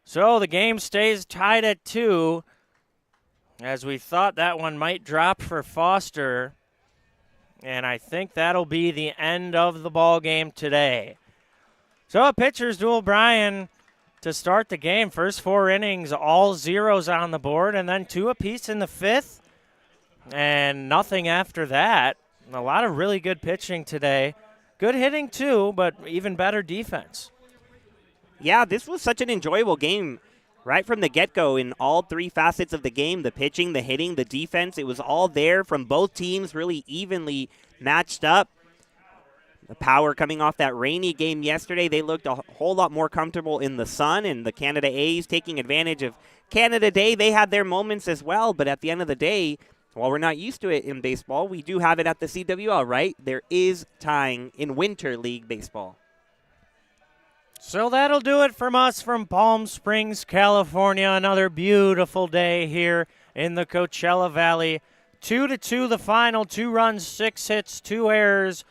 So the game stays tied at 2. As we thought that one might drop for Foster, and I think that'll be the end of the ball game today. So a pitcher's duel, Brian, to start the game. First 4 innings, all zeros on the board, and then 2 apiece in the 5th, and nothing after that. A lot of really good pitching today. Good hitting too, but even better defense. Yeah, this was such an enjoyable game. Right from the get-go in all 3 facets of the game, the pitching, the hitting, the defense, it was all there from both teams, really evenly matched up. The Power coming off that rainy game yesterday, they looked a whole lot more comfortable in the sun, and the Canada A's taking advantage of Canada Day. They had their moments as well, but at the end of the day, while we're not used to it in baseball, we do have it at the CWL, right? There is tying in Winter League Baseball. So that'll do it from us from Palm Springs, California. Another beautiful day here in the Coachella Valley. 2-2 the final. 2 runs, 6 hits, 2 errors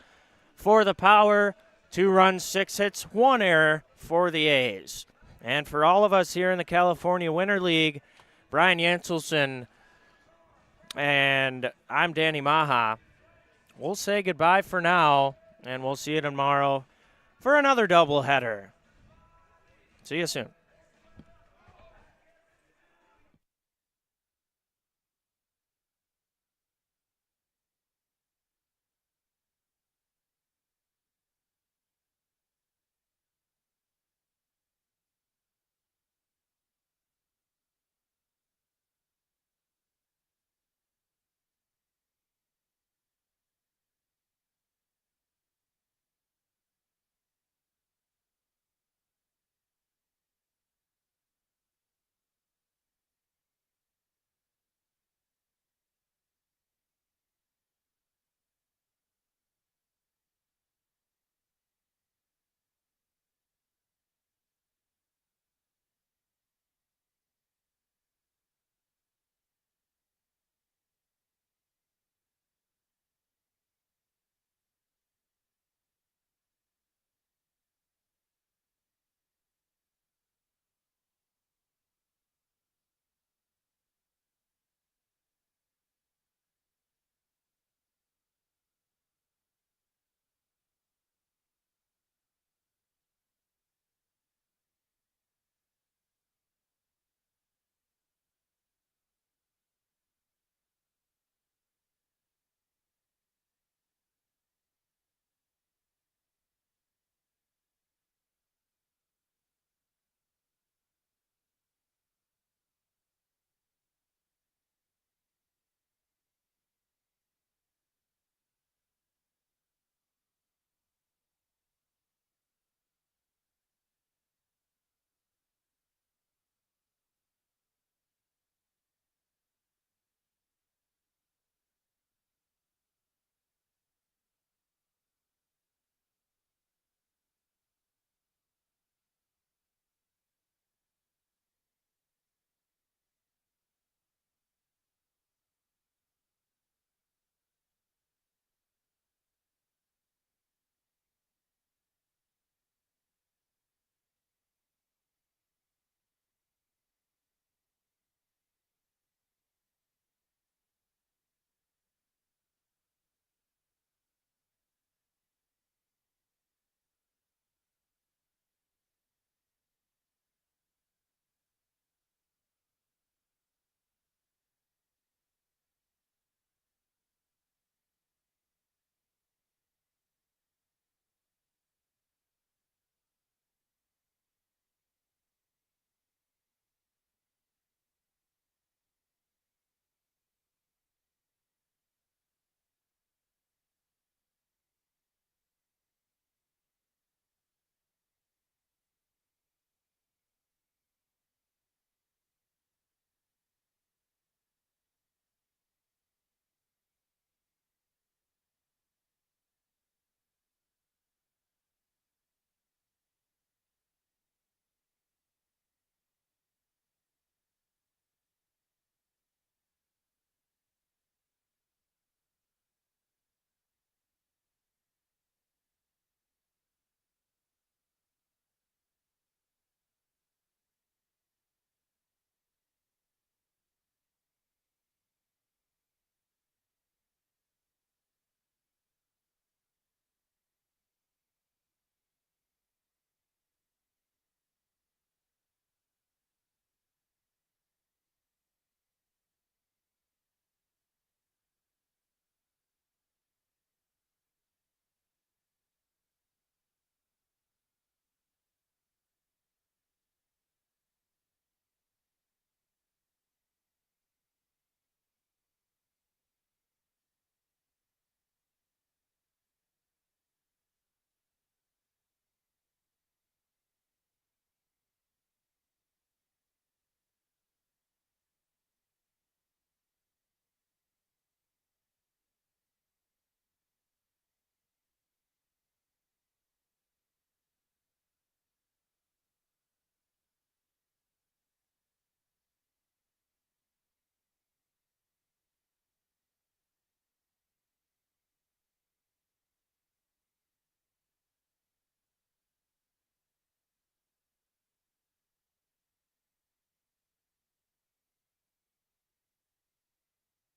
for the Power. 2 runs, 6 hits, 1 error for the A's. And for all of us here in the California Winter League, Brian Yanselson and I'm Danny Maha. We'll say goodbye for now, and we'll see you tomorrow for another doubleheader. See you soon.